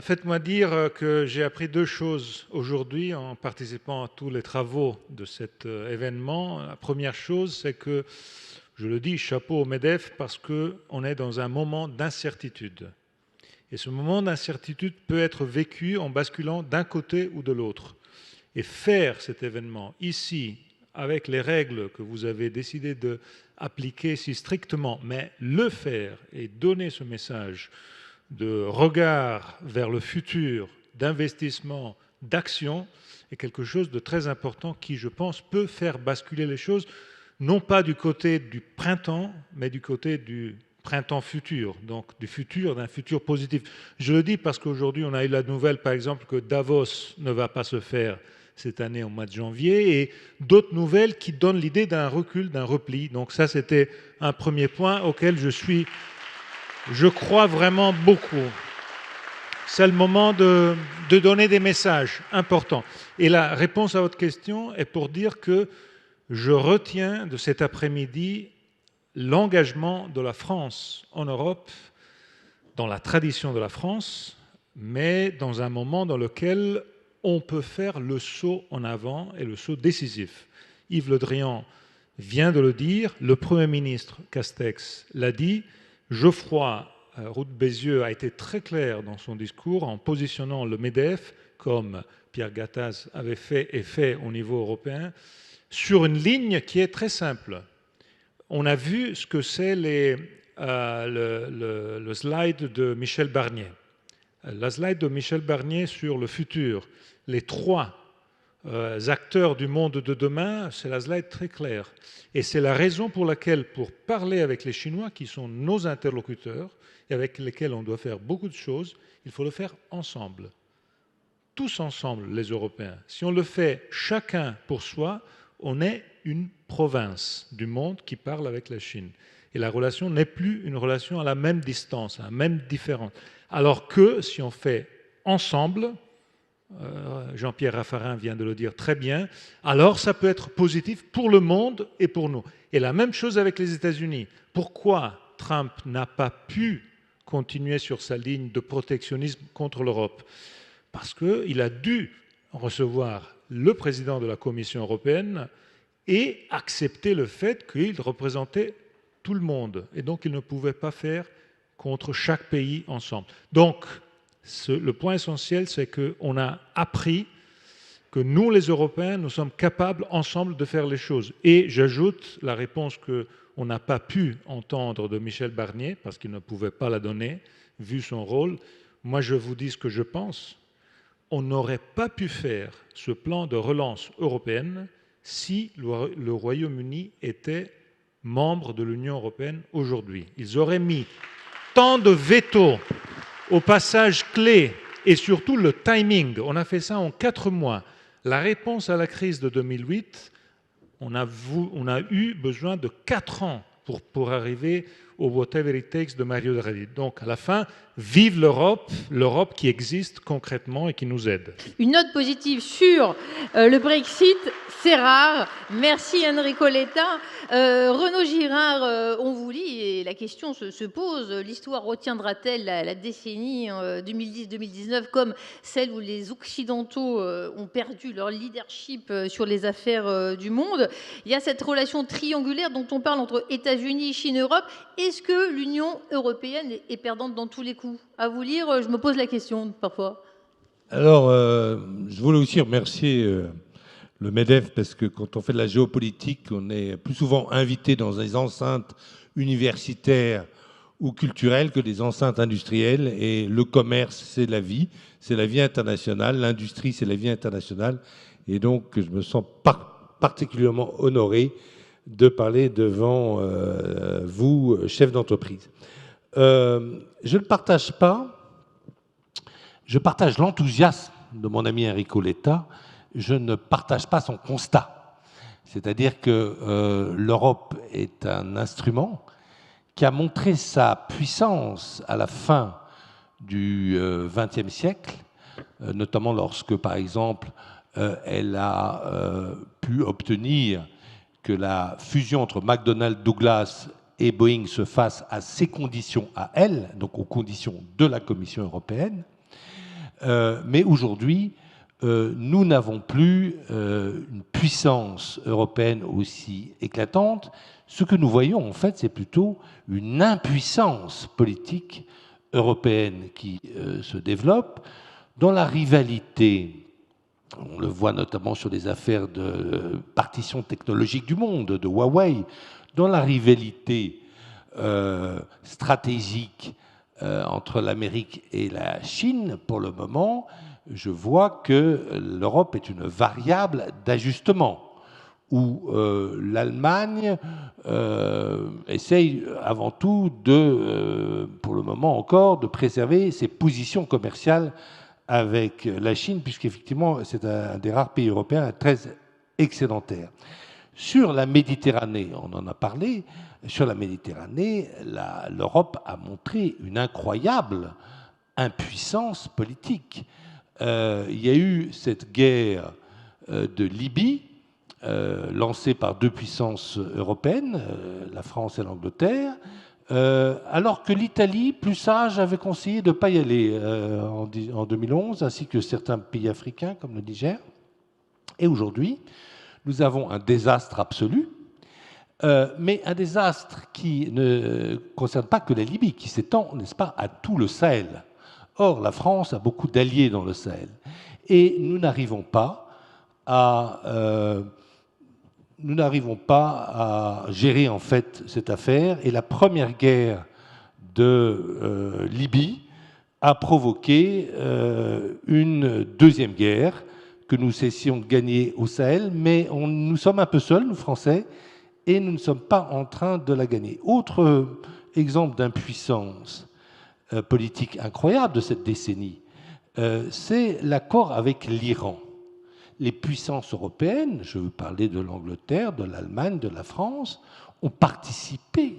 Faites-moi dire que j'ai appris deux choses aujourd'hui en participant à tous les travaux de cet événement. La première chose, c'est que, je le dis, chapeau au MEDEF, parce qu'on est dans un moment d'incertitude. Et ce moment d'incertitude peut être vécu en basculant d'un côté ou de l'autre. Et faire cet événement ici, avec les règles que vous avez décidé d'appliquer si strictement, mais le faire et donner ce message de regard vers le futur, d'investissement, d'action est quelque chose de très important qui, je pense, peut faire basculer les choses, non pas du côté du printemps, mais du côté du printemps futur, donc d'un futur positif. Je le dis parce qu'aujourd'hui, on a eu la nouvelle, par exemple, que Davos ne va pas se faire cette année au mois de janvier, et d'autres nouvelles qui donnent l'idée d'un recul, d'un repli. Donc ça, c'était un premier point auquel je crois vraiment beaucoup. C'est le moment de donner des messages importants. Et la réponse à votre question est pour dire que je retiens de cet après-midi l'engagement de la France en Europe, dans la tradition de la France, mais dans un moment dans lequel on peut faire le saut en avant et le saut décisif. Yves Le Drian vient de le dire, le Premier ministre Castex l'a dit, Geoffroy Roux de Bézieux a été très clair dans son discours en positionnant le MEDEF, comme Pierre Gattaz avait fait et fait au niveau européen, sur une ligne qui est très simple. On a vu ce que c'est le slide de Michel Barnier. La slide de Michel Barnier sur le futur. Les trois acteurs du monde de demain, c'est la slide très claire. Et c'est la raison pour laquelle, pour parler avec les Chinois, qui sont nos interlocuteurs, et avec lesquels on doit faire beaucoup de choses, il faut le faire ensemble. Tous ensemble, les Européens. Si on le fait chacun pour soi, on est une province du monde qui parle avec la Chine. Et la relation n'est plus une relation à la même distance, à la même différence. Alors que si on fait ensemble, Jean-Pierre Raffarin vient de le dire très bien, alors ça peut être positif pour le monde et pour nous. Et la même chose avec les États-Unis. Pourquoi Trump n'a pas pu continuer sur sa ligne de protectionnisme contre l'Europe? Parce qu'il a dû recevoir le président de la Commission européenne et accepter le fait qu'il représentait tout le monde. Et donc, il ne pouvait pas faire contre chaque pays ensemble. Donc, le point essentiel, c'est qu'on a appris que nous, les Européens, nous sommes capables ensemble de faire les choses. Et j'ajoute la réponse qu'on n'a pas pu entendre de Michel Barnier, parce qu'il ne pouvait pas la donner, vu son rôle. Moi, je vous dis ce que je pense. On n'aurait pas pu faire ce plan de relance européenne si le Royaume-Uni était membre de l'Union européenne aujourd'hui. Ils auraient mis tant de veto au passage clé et surtout le timing. On a fait ça en 4 mois. La réponse à la crise de 2008, on a eu besoin de 4 ans pour arriver au whatever it takes de Mario Draghi. Donc à la fin, vive l'Europe, l'Europe qui existe concrètement et qui nous aide. Une note positive sur le Brexit, c'est rare. Merci Enrico Letta. Renaud Girard, on vous lit et la question se pose. L'histoire retiendra-t-elle la décennie 2010-2019 comme celle où les Occidentaux ont perdu leur leadership sur les affaires du monde? Il y a cette relation triangulaire dont on parle entre États-Unis, Chine, Europe. Est-ce que l'Union européenne est perdante dans tous les coups? À vous lire, je me pose la question parfois. Alors, je voulais aussi remercier le MEDEF, parce que quand on fait de la géopolitique, on est plus souvent invité dans des enceintes universitaires ou culturelles que des enceintes industrielles. Et le commerce, c'est la vie internationale. L'industrie, c'est la vie internationale. Et donc, je me sens particulièrement honoré de parler devant vous, chef d'entreprise. Je ne partage pas, je partage l'enthousiasme de mon ami Enrico Letta, je ne partage pas son constat. C'est-à-dire que l'Europe est un instrument qui a montré sa puissance à la fin du XXe siècle, notamment lorsque, par exemple, elle a pu obtenir que la fusion entre McDonnell Douglas et Boeing se fasse à ses conditions à elle, donc aux conditions de la Commission européenne. Mais aujourd'hui, nous n'avons plus une puissance européenne aussi éclatante. Ce que nous voyons, en fait, c'est plutôt une impuissance politique européenne qui se développe dans la rivalité. On le voit notamment sur les affaires de partition technologique du monde, de Huawei, dans la rivalité stratégique entre l'Amérique et la Chine, pour le moment, je vois que l'Europe est une variable d'ajustement, où l'Allemagne essaye avant tout pour le moment encore, de préserver ses positions commerciales avec la Chine, puisqu'effectivement, c'est un des rares pays européens très excédentaire. Sur la Méditerranée, on en a parlé, sur la Méditerranée, l'Europe a montré une incroyable impuissance politique. Il y a eu cette guerre de Libye, lancée par deux puissances européennes, la France et l'Angleterre, alors que l'Italie, plus sage, avait conseillé de ne pas y aller en 2011, ainsi que certains pays africains comme le Niger. Et aujourd'hui, nous avons un désastre absolu, mais un désastre qui ne concerne pas que la Libye, qui s'étend, n'est-ce pas, à tout le Sahel. Or, la France a beaucoup d'alliés dans le Sahel. Et nous n'arrivons pas à gérer en fait cette affaire. Et la première guerre de Libye a provoqué une deuxième guerre que nous cessions de gagner au Sahel, mais nous sommes un peu seuls, nous Français, et nous ne sommes pas en train de la gagner. Autre exemple d'impuissance politique incroyable de cette décennie, c'est l'accord avec l'Iran. Les puissances européennes, je veux parler de l'Angleterre, de l'Allemagne, de la France, ont participé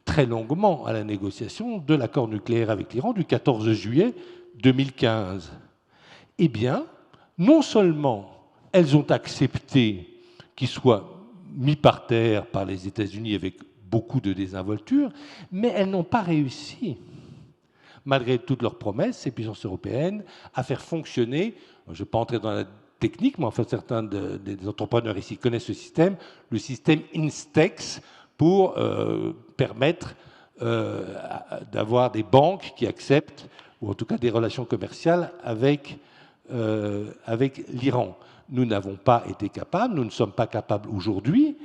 très longuement à la négociation de l'accord nucléaire avec l'Iran du 14 juillet 2015. Eh bien, non seulement elles ont accepté qu'il soit mis par terre par les États-Unis avec beaucoup de désinvolture, mais elles n'ont pas réussi, malgré toutes leurs promesses, ces puissances européennes, à faire fonctionner, je ne vais pas entrer dans la technique, mais enfin certains des entrepreneurs ici connaissent ce système, le système INSTEX, pour permettre d'avoir des banques qui acceptent, ou en tout cas des relations commerciales avec l'Iran. Nous n'avons pas été capables, nous ne sommes pas capables aujourd'hui,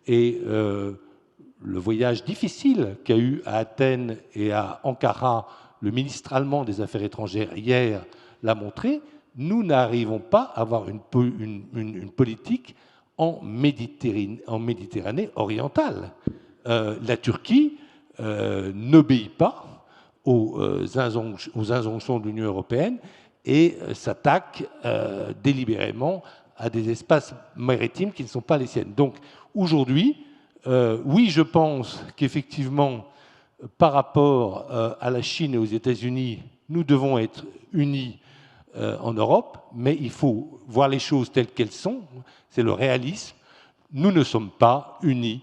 et le voyage difficile qu'a eu à Athènes et à Ankara le ministre allemand des Affaires étrangères hier l'a montré, nous n'arrivons pas à avoir une politique en Méditerranée orientale. La Turquie n'obéit pas aux injonctions de l'Union européenne et s'attaque délibérément à des espaces maritimes qui ne sont pas les siennes. Donc aujourd'hui, oui, je pense qu'effectivement, par rapport à la Chine et aux États-Unis, nous devons être unis en Europe, mais il faut voir les choses telles qu'elles sont, c'est le réalisme. Nous ne sommes pas unis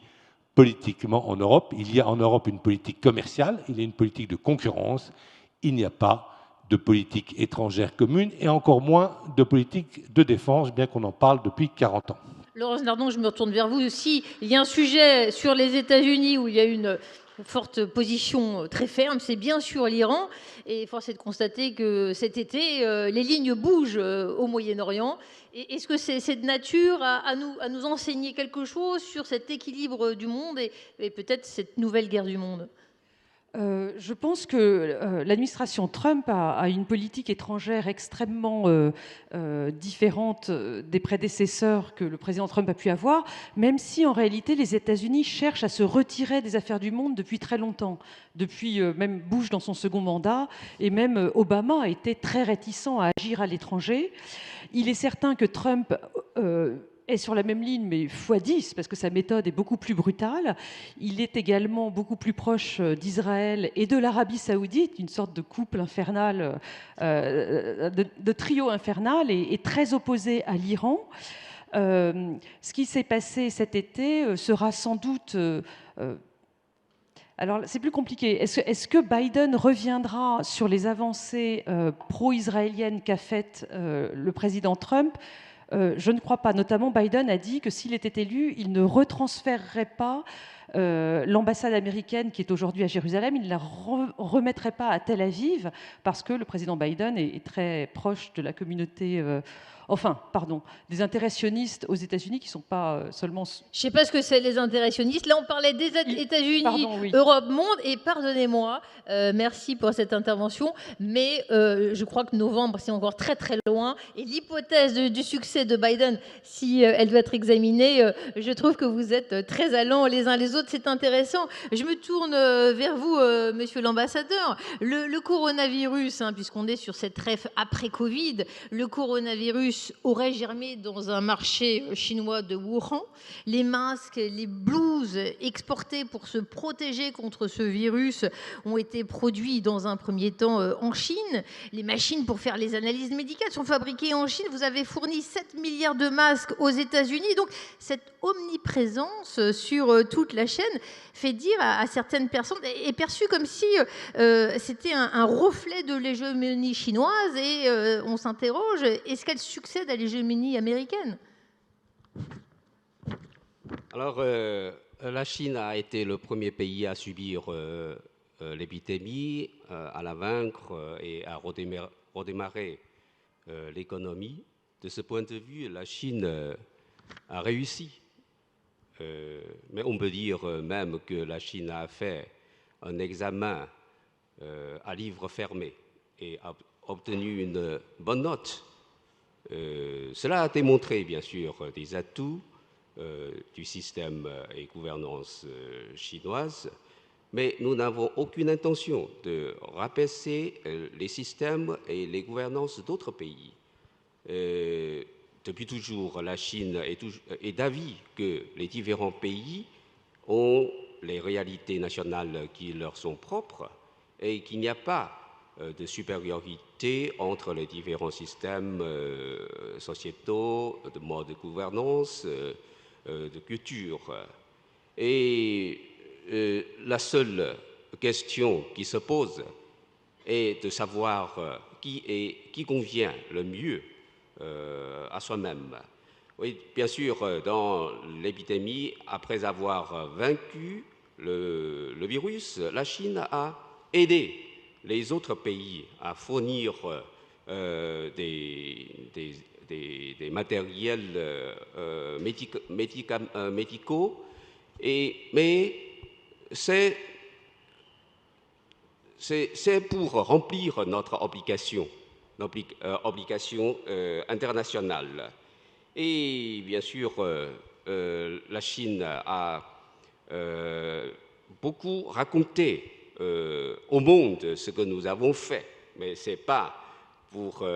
politiquement en Europe. Il y a en Europe une politique commerciale, il y a une politique de concurrence, il n'y a pas de politique étrangère commune et encore moins de politique de défense, bien qu'on en parle depuis 40 ans. Laurence Nardon, je me retourne vers vous aussi. Il y a un sujet sur les États-Unis où il y a une forte position très ferme, c'est bien sûr l'Iran. Et force est de constater que cet été, les lignes bougent au Moyen-Orient. Est-ce que c'est de nature à nous enseigner quelque chose sur cet équilibre du monde et peut-être cette nouvelle guerre du monde ? Je pense que l'administration Trump a une politique étrangère extrêmement différente des prédécesseurs que le président Trump a pu avoir, même si en réalité les États-Unis cherchent à se retirer des affaires du monde depuis très longtemps. Depuis même Bush dans son second mandat, et même Obama a été très réticent à agir à l'étranger. Il est certain que Trump est sur la même ligne, mais x10, parce que sa méthode est beaucoup plus brutale. Il est également beaucoup plus proche d'Israël et de l'Arabie saoudite, une sorte de couple infernal, de trio infernal, et très opposé à l'Iran. Ce qui s'est passé cet été sera sans doute... alors, c'est plus compliqué. Est-ce que Biden reviendra sur les avancées pro-israéliennes qu'a faites le président Trump ? Je ne crois pas. Notamment, Biden a dit que s'il était élu, il ne retransférerait pas l'ambassade américaine qui est aujourd'hui à Jérusalem, il ne la remettrait pas à Tel Aviv parce que le président Biden est très proche de la communauté, des intérêts sionistes aux États-Unis qui ne sont pas seulement... Je ne sais pas ce que c'est les intérêts sionistes. Là, on parlait des États-Unis, oui. Europe, monde. Et pardonnez-moi, merci pour cette intervention, mais je crois que novembre, c'est encore très très loin. Et l'hypothèse du succès de Biden, si elle doit être examinée, je trouve que vous êtes très allants les uns les autres. C'est intéressant. Je me tourne vers vous, monsieur l'ambassadeur. Le coronavirus, puisqu'on est sur cette trêve après-Covid, le coronavirus aurait germé dans un marché chinois de Wuhan. Les masques, les blouses exportés pour se protéger contre ce virus ont été produits dans un premier temps en Chine. Les machines pour faire les analyses médicales sont fabriquées en Chine. Vous avez fourni 7 milliards de masques aux États-Unis. Donc cette omniprésence sur toute la chaîne fait dire à certaines personnes, est perçue comme si c'était un reflet de l'hégémonie chinoise et on s'interroge, est-ce qu'elle succède à l'hégémonie américaine? Alors, la Chine a été le premier pays à subir l'épidémie, à la vaincre et à redémarrer l'économie. De ce point de vue, la Chine a réussi. Mais on peut dire même que la Chine a fait un examen à livre fermé et a obtenu une bonne note. Cela a démontré, bien sûr, des atouts du système et gouvernance chinoise, mais nous n'avons aucune intention de rabaisser les systèmes et les gouvernances d'autres pays. Depuis toujours, la Chine est d'avis que les différents pays ont les réalités nationales qui leur sont propres et qu'il n'y a pas de supériorité entre les différents systèmes sociétaux, de mode de gouvernance, de culture. Et la seule question qui se pose est de savoir qui convient le mieux à soi-même. Oui, bien sûr, dans l'épidémie, après avoir vaincu le virus, la Chine a aidé les autres pays à fournir des matériels médicaux, mais c'est pour remplir notre obligation internationale. Et bien sûr, la Chine a beaucoup raconté au monde ce que nous avons fait, mais ce n'est pas pour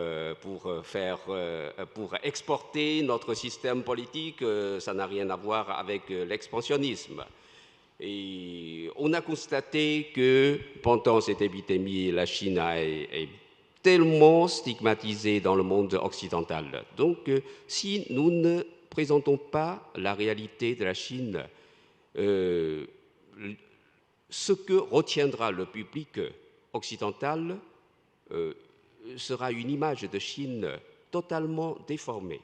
exporter notre système politique, ça n'a rien à voir avec l'expansionnisme. Et on a constaté que pendant cette épidémie, la Chine est tellement stigmatisée dans le monde occidental. Donc, si nous ne présentons pas la réalité de la Chine, ce que retiendra le public occidental sera une image de Chine totalement déformée.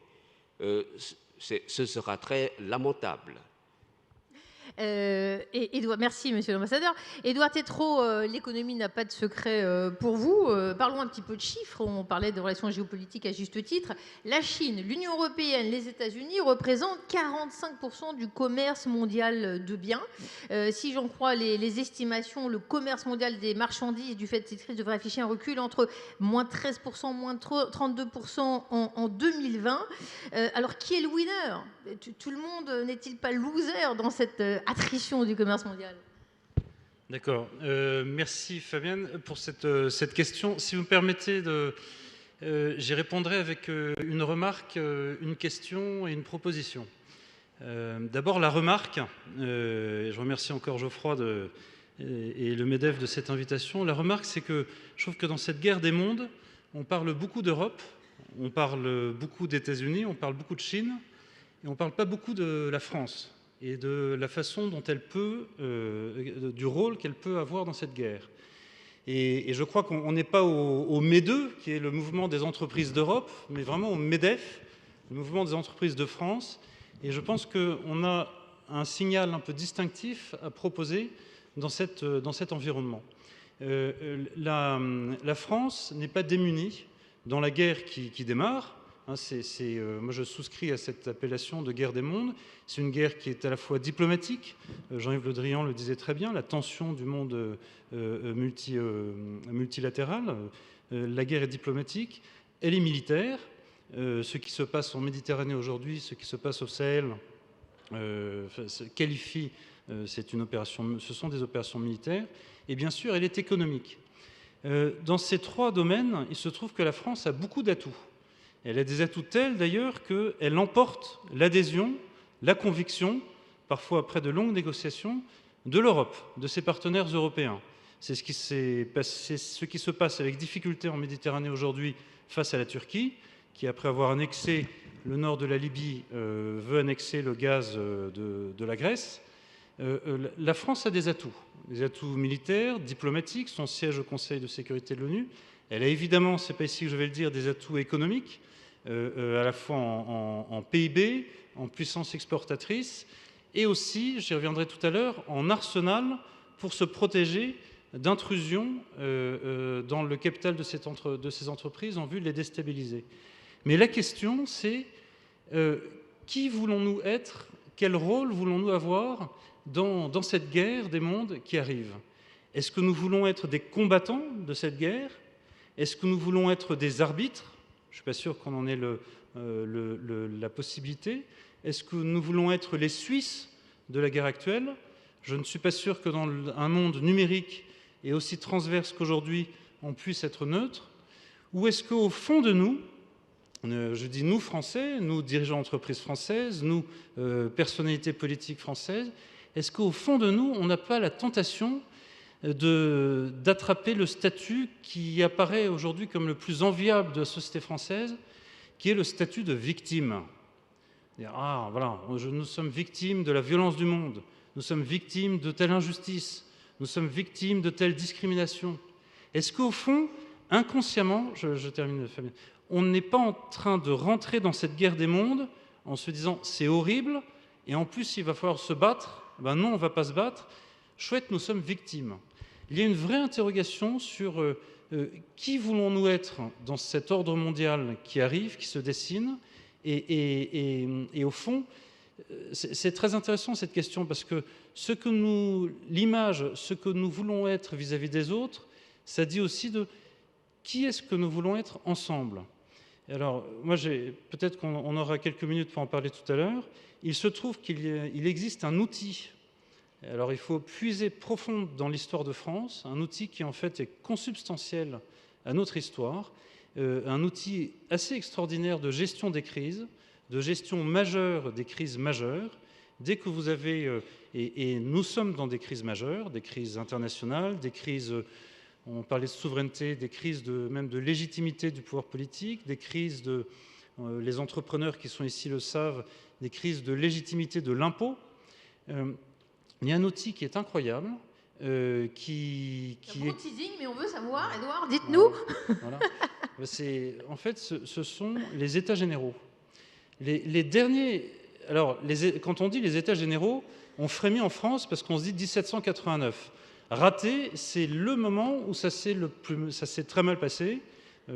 Ce sera très lamentable. Merci, monsieur l'ambassadeur. Édouard Tétrault, l'économie n'a pas de secret pour vous. Parlons un petit peu de chiffres. On parlait de relations géopolitiques à juste titre. La Chine, l'Union européenne, les États-Unis représentent 45% du commerce mondial de biens. Si j'en crois les estimations, le commerce mondial des marchandises du fait de cette crise devrait afficher un recul entre moins 13%, moins 32% en 2020. Alors, qui est le winner? Tout le monde n'est-il pas loser dans cette attrition du commerce mondial? D'accord. Merci Fabienne pour cette question. Si vous me permettez, j'y répondrai avec une remarque, une question et une proposition. D'abord la remarque, je remercie encore Geoffroy et le MEDEF de cette invitation. La remarque, c'est que je trouve que dans cette guerre des mondes, on parle beaucoup d'Europe, on parle beaucoup d'États-Unis, on parle beaucoup de Chine, et on ne parle pas beaucoup de la France et de la façon dont elle peut, du rôle qu'elle peut avoir dans cette guerre. Et je crois qu'on n'est pas au MEDE, qui est le mouvement des entreprises d'Europe, mais vraiment au MEDEF, le mouvement des entreprises de France. Et je pense qu'on a un signal un peu distinctif à proposer dans cet environnement. La France n'est pas démunie dans la guerre qui démarre. Moi, je souscris à cette appellation de guerre des mondes. C'est une guerre qui est à la fois diplomatique, Jean-Yves Le Drian le disait très bien, la tension du monde multilatéral. La guerre est diplomatique, elle est militaire. Ce qui se passe en Méditerranée aujourd'hui, ce qui se passe au Sahel, se qualifie, ce sont des opérations militaires. Et bien sûr, elle est économique. Dans ces trois domaines, il se trouve que la France a beaucoup d'atouts. Elle a des atouts tels d'ailleurs qu'elle emporte l'adhésion, la conviction, parfois après de longues négociations, de l'Europe, de ses partenaires européens. C'est ce qui se passe avec difficulté en Méditerranée aujourd'hui face à la Turquie, qui, après avoir annexé le nord de la Libye, veut annexer le gaz de la Grèce. La France a des atouts militaires, diplomatiques, son siège au Conseil de sécurité de l'ONU. Elle a évidemment, ce n'est pas ici que je vais le dire, des atouts économiques, à la fois en PIB, en puissance exportatrice, et aussi, j'y reviendrai tout à l'heure, en arsenal pour se protéger d'intrusion dans le capital de ces entreprises en vue de les déstabiliser. Mais la question, c'est qui voulons-nous être? Quel rôle voulons-nous avoir dans cette guerre des mondes qui arrive? Est-ce que nous voulons être des combattants de cette guerre? Est-ce que nous voulons être des arbitres? Je ne suis pas sûr qu'on en ait la possibilité. Est-ce que nous voulons être les Suisses de la guerre actuelle? Je ne suis pas sûr que dans un monde numérique et aussi transverse qu'aujourd'hui, on puisse être neutre. Ou est-ce qu'au fond de nous, je dis nous Français, nous dirigeants d'entreprises françaises, nous personnalités politiques françaises, est-ce qu'au fond de nous, on n'a pas la tentation d'attraper le statut qui apparaît aujourd'hui comme le plus enviable de la société française, qui est le statut de victime? Ah, voilà, nous sommes victimes de la violence du monde, nous sommes victimes de telle injustice, nous sommes victimes de telle discrimination. Est-ce qu'au fond, inconsciemment, je termine, Fabien, on n'est pas en train de rentrer dans cette guerre des mondes en se disant c'est horrible et en plus il va falloir se battre? Ben non, on ne va pas se battre. Chouette, nous sommes victimes. Il y a une vraie interrogation sur qui voulons-nous être dans cet ordre mondial qui arrive, qui se dessine. Et au fond, c'est très intéressant cette question parce que l'image, ce que nous voulons être vis-à-vis des autres, ça dit aussi de qui est-ce que nous voulons être ensemble. Alors, moi, peut-être qu'on aura quelques minutes pour en parler tout à l'heure. Il se trouve qu'il existe un outil. Alors, il faut puiser profond dans l'histoire de France, un outil qui, en fait, est consubstantiel à notre histoire, un outil assez extraordinaire de gestion des crises, de gestion majeure des crises majeures. Dès que vous avez... et nous sommes dans des crises majeures, des crises internationales, des crises... On parlait de souveraineté, des crises même de légitimité du pouvoir politique, des crises les entrepreneurs qui sont ici le savent, des crises de légitimité de l'impôt. Il y a un outil qui est incroyable, qui est... Gros teasing, mais on veut savoir, Édouard, dites-nous. Voilà. En fait, ce sont les États généraux. Les derniers... Alors, quand on dit les États généraux, on frémit en France parce qu'on se dit 1789. Raté, c'est le moment où ça s'est très mal passé,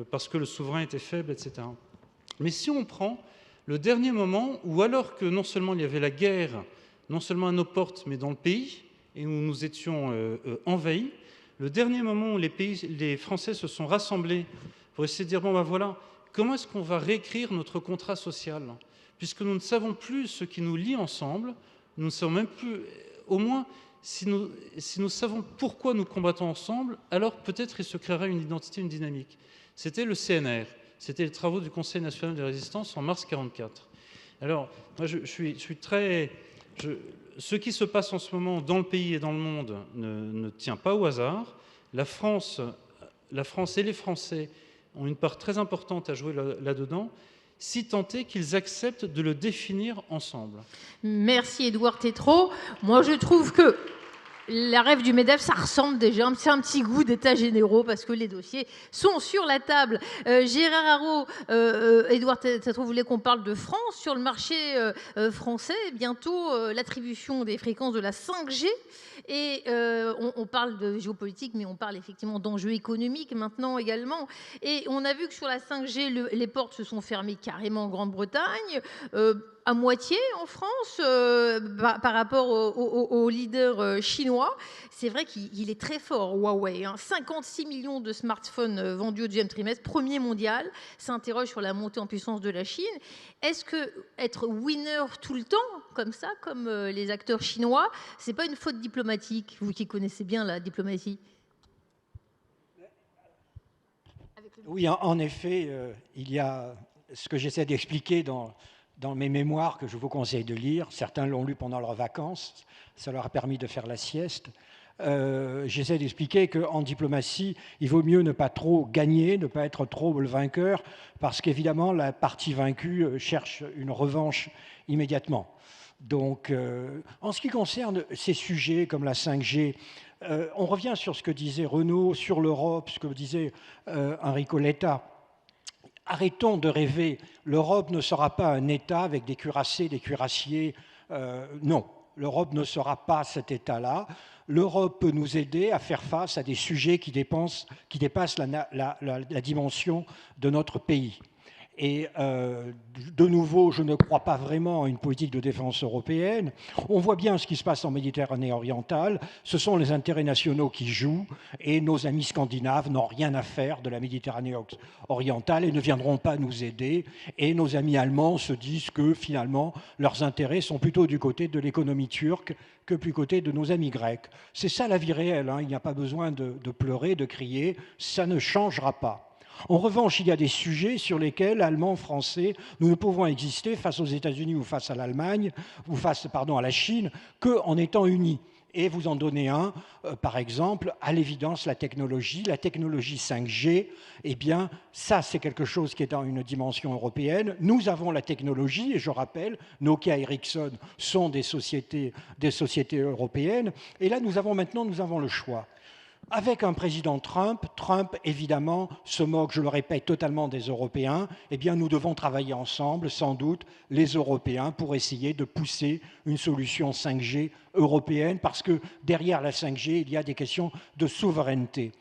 parce que le souverain était faible, etc. Mais si on prend le dernier moment où, alors que non seulement il y avait la guerre, non seulement à nos portes, mais dans le pays, et où nous étions envahis, le dernier moment où les Français se sont rassemblés pour essayer de dire, bon ben voilà, comment est-ce qu'on va réécrire notre contrat social? Puisque nous ne savons plus ce qui nous lie ensemble, nous ne savons même plus, au moins... Si nous savons pourquoi nous combattons ensemble, alors peut-être il se créera une identité, une dynamique. C'était le CNR, c'était les travaux du Conseil national de résistance en mars 1944. Alors, moi je suis très... ce qui se passe en ce moment dans le pays et dans le monde ne tient pas au hasard. La France et les Français ont une part très importante à jouer là-dedans, si tant est qu'ils acceptent de le définir ensemble. Merci Édouard Tétrault. Moi je trouve que la rêve du MEDEF, ça ressemble déjà, c'est un petit goût d'états généraux parce que les dossiers sont sur la table. Gérard Haraud, Édouard Tatraud, vous voulez qu'on parle de France sur le marché français, bientôt l'attribution des fréquences de la 5G. Et on parle de géopolitique, mais on parle effectivement d'enjeux économiques maintenant également. Et on a vu que sur la 5G, les portes se sont fermées carrément en Grande-Bretagne, à moitié en France, par rapport au leader chinois. C'est vrai qu'il est très fort, Huawei. 56 millions de smartphones vendus au deuxième trimestre, premier mondial. S'interroge sur la montée en puissance de la Chine. Est-ce que être winner tout le temps, comme ça, comme les acteurs chinois, c'est pas une faute diplomatique, vous qui connaissez bien la diplomatie? Oui, en effet, il y a ce que j'essaie d'expliquer dans mes mémoires que je vous conseille de lire. Certains l'ont lu pendant leurs vacances, ça leur a permis de faire la sieste. J'essaie d'expliquer qu'en diplomatie, il vaut mieux ne pas trop gagner, ne pas être trop le vainqueur, parce qu'évidemment, la partie vaincue cherche une revanche immédiatement. Donc, en ce qui concerne ces sujets comme la 5G, on revient sur ce que disait Renaud, sur l'Europe, ce que disait Enrico Letta. Arrêtons de rêver. L'Europe ne sera pas un État avec des cuirassés, des cuirassiers. Non, l'Europe ne sera pas cet État-là. L'Europe peut nous aider à faire face à des sujets qui dépassent la dimension de notre pays. Et de nouveau, je ne crois pas vraiment à une politique de défense européenne. On voit bien ce qui se passe en Méditerranée orientale. Ce sont les intérêts nationaux qui jouent et nos amis scandinaves n'ont rien à faire de la Méditerranée orientale et ne viendront pas nous aider. Et nos amis allemands se disent que finalement, leurs intérêts sont plutôt du côté de l'économie turque que du côté de nos amis grecs. C'est ça la vie réelle, hein. Il n'y a pas besoin de pleurer, de crier. Ça ne changera pas. En revanche, il y a des sujets sur lesquels, Allemands, Français, nous ne pouvons exister face aux États-Unis ou face à l'Allemagne, ou face, à la Chine, qu'en étant unis. Et vous en donnez un, par exemple, à l'évidence, la technologie 5G, eh bien, ça, c'est quelque chose qui est dans une dimension européenne. Nous avons la technologie, et je rappelle, Nokia et Ericsson sont des sociétés européennes. Et là, nous avons le choix. Avec un président Trump, évidemment, se moque, je le répète, totalement des Européens. Eh bien, nous devons travailler ensemble, sans doute, les Européens, pour essayer de pousser une solution 5G européenne, parce que derrière la 5G, il y a des questions de souveraineté.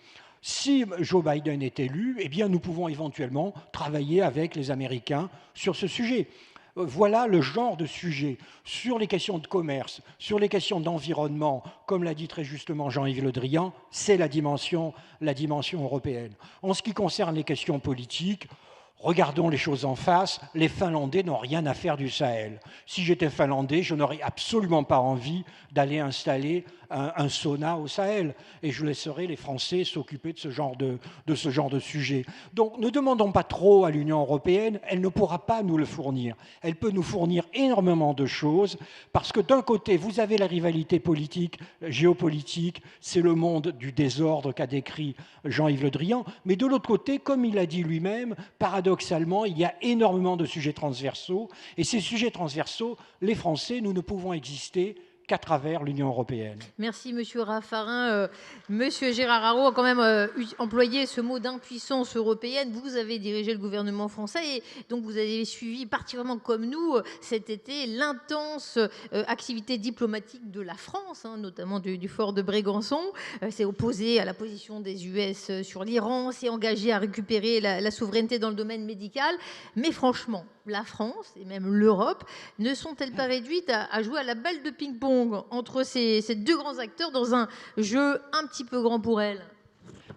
Si Joe Biden est élu, eh bien, nous pouvons éventuellement travailler avec les Américains sur ce sujet. Voilà le genre de sujet sur les questions de commerce, sur les questions d'environnement, comme l'a dit très justement Jean-Yves Le Drian, c'est la dimension européenne. En ce qui concerne les questions politiques, regardons les choses en face, les Finlandais n'ont rien à faire du Sahel. Si j'étais Finlandais, je n'aurais absolument pas envie d'aller installer un sauna au Sahel. Et je laisserai les Français s'occuper de ce genre de sujet. Donc ne demandons pas trop à l'Union européenne, elle ne pourra pas nous le fournir. Elle peut nous fournir énormément de choses, parce que d'un côté, vous avez la rivalité politique, géopolitique, c'est le monde du désordre qu'a décrit Jean-Yves Le Drian, mais de l'autre côté, comme il l'a dit lui-même, paradoxalement, il y a énormément de sujets transversaux, et ces sujets transversaux, les Français, nous ne pouvons exister qu'à travers l'Union européenne. Merci, Monsieur Raffarin. Monsieur Gérard Haraud a quand même employé ce mot d'impuissance européenne. Vous avez dirigé le gouvernement français et donc vous avez suivi particulièrement comme nous cet été l'intense activité diplomatique de la France, notamment du fort de Brégançon. S'est opposé à la position des US sur l'Iran, s'est engagé à récupérer la souveraineté dans le domaine médical. Mais franchement, la France et même l'Europe ne sont-elles pas réduites à jouer à la balle de ping-pong entre ces deux grands acteurs dans un jeu un petit peu grand pour elles?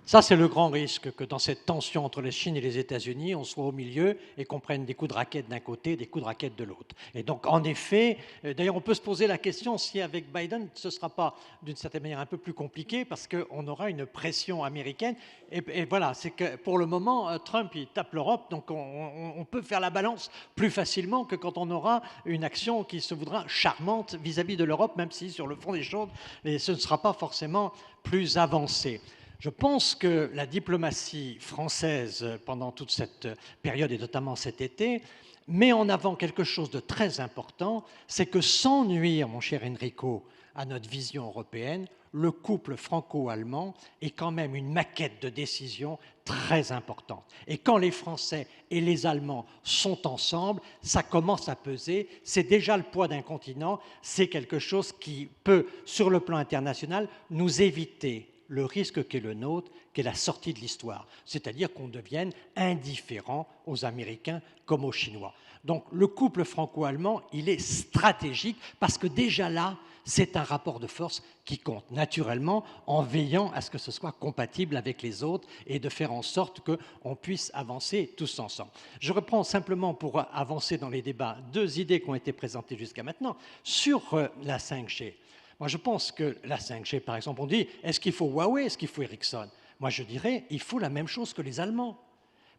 Ça, c'est le grand risque, que dans cette tension entre la Chine et les États-Unis, on soit au milieu et qu'on prenne des coups de raquette d'un côté, des coups de raquette de l'autre. Et donc, en effet, d'ailleurs, on peut se poser la question si avec Biden, ce ne sera pas d'une certaine manière un peu plus compliqué parce qu'on aura une pression américaine. Et voilà, c'est que pour le moment, Trump, il tape l'Europe, donc on peut faire la balance plus facilement que quand on aura une action qui se voudra charmante vis-à-vis de l'Europe, même si sur le fond des choses, ce ne sera pas forcément plus avancé. Je pense que la diplomatie française, pendant toute cette période et notamment cet été, met en avant quelque chose de très important, c'est que sans nuire, mon cher Enrico, à notre vision européenne, le couple franco-allemand est quand même une maquette de décision très importante. Et quand les Français et les Allemands sont ensemble, ça commence à peser. C'est déjà le poids d'un continent. C'est quelque chose qui peut, sur le plan international, nous éviter le risque qui est le nôtre, qui est la sortie de l'histoire. C'est-à-dire qu'on devienne indifférent aux Américains comme aux Chinois. Donc le couple franco-allemand, il est stratégique parce que déjà là, c'est un rapport de force qui compte, naturellement, en veillant à ce que ce soit compatible avec les autres et de faire en sorte qu'on puisse avancer tous ensemble. Je reprends simplement pour avancer dans les débats 2 idées qui ont été présentées jusqu'à maintenant sur la 5G. Moi, je pense que la 5G, par exemple, on dit, est-ce qu'il faut Huawei, est-ce qu'il faut Ericsson? Moi, je dirais, il faut la même chose que les Allemands.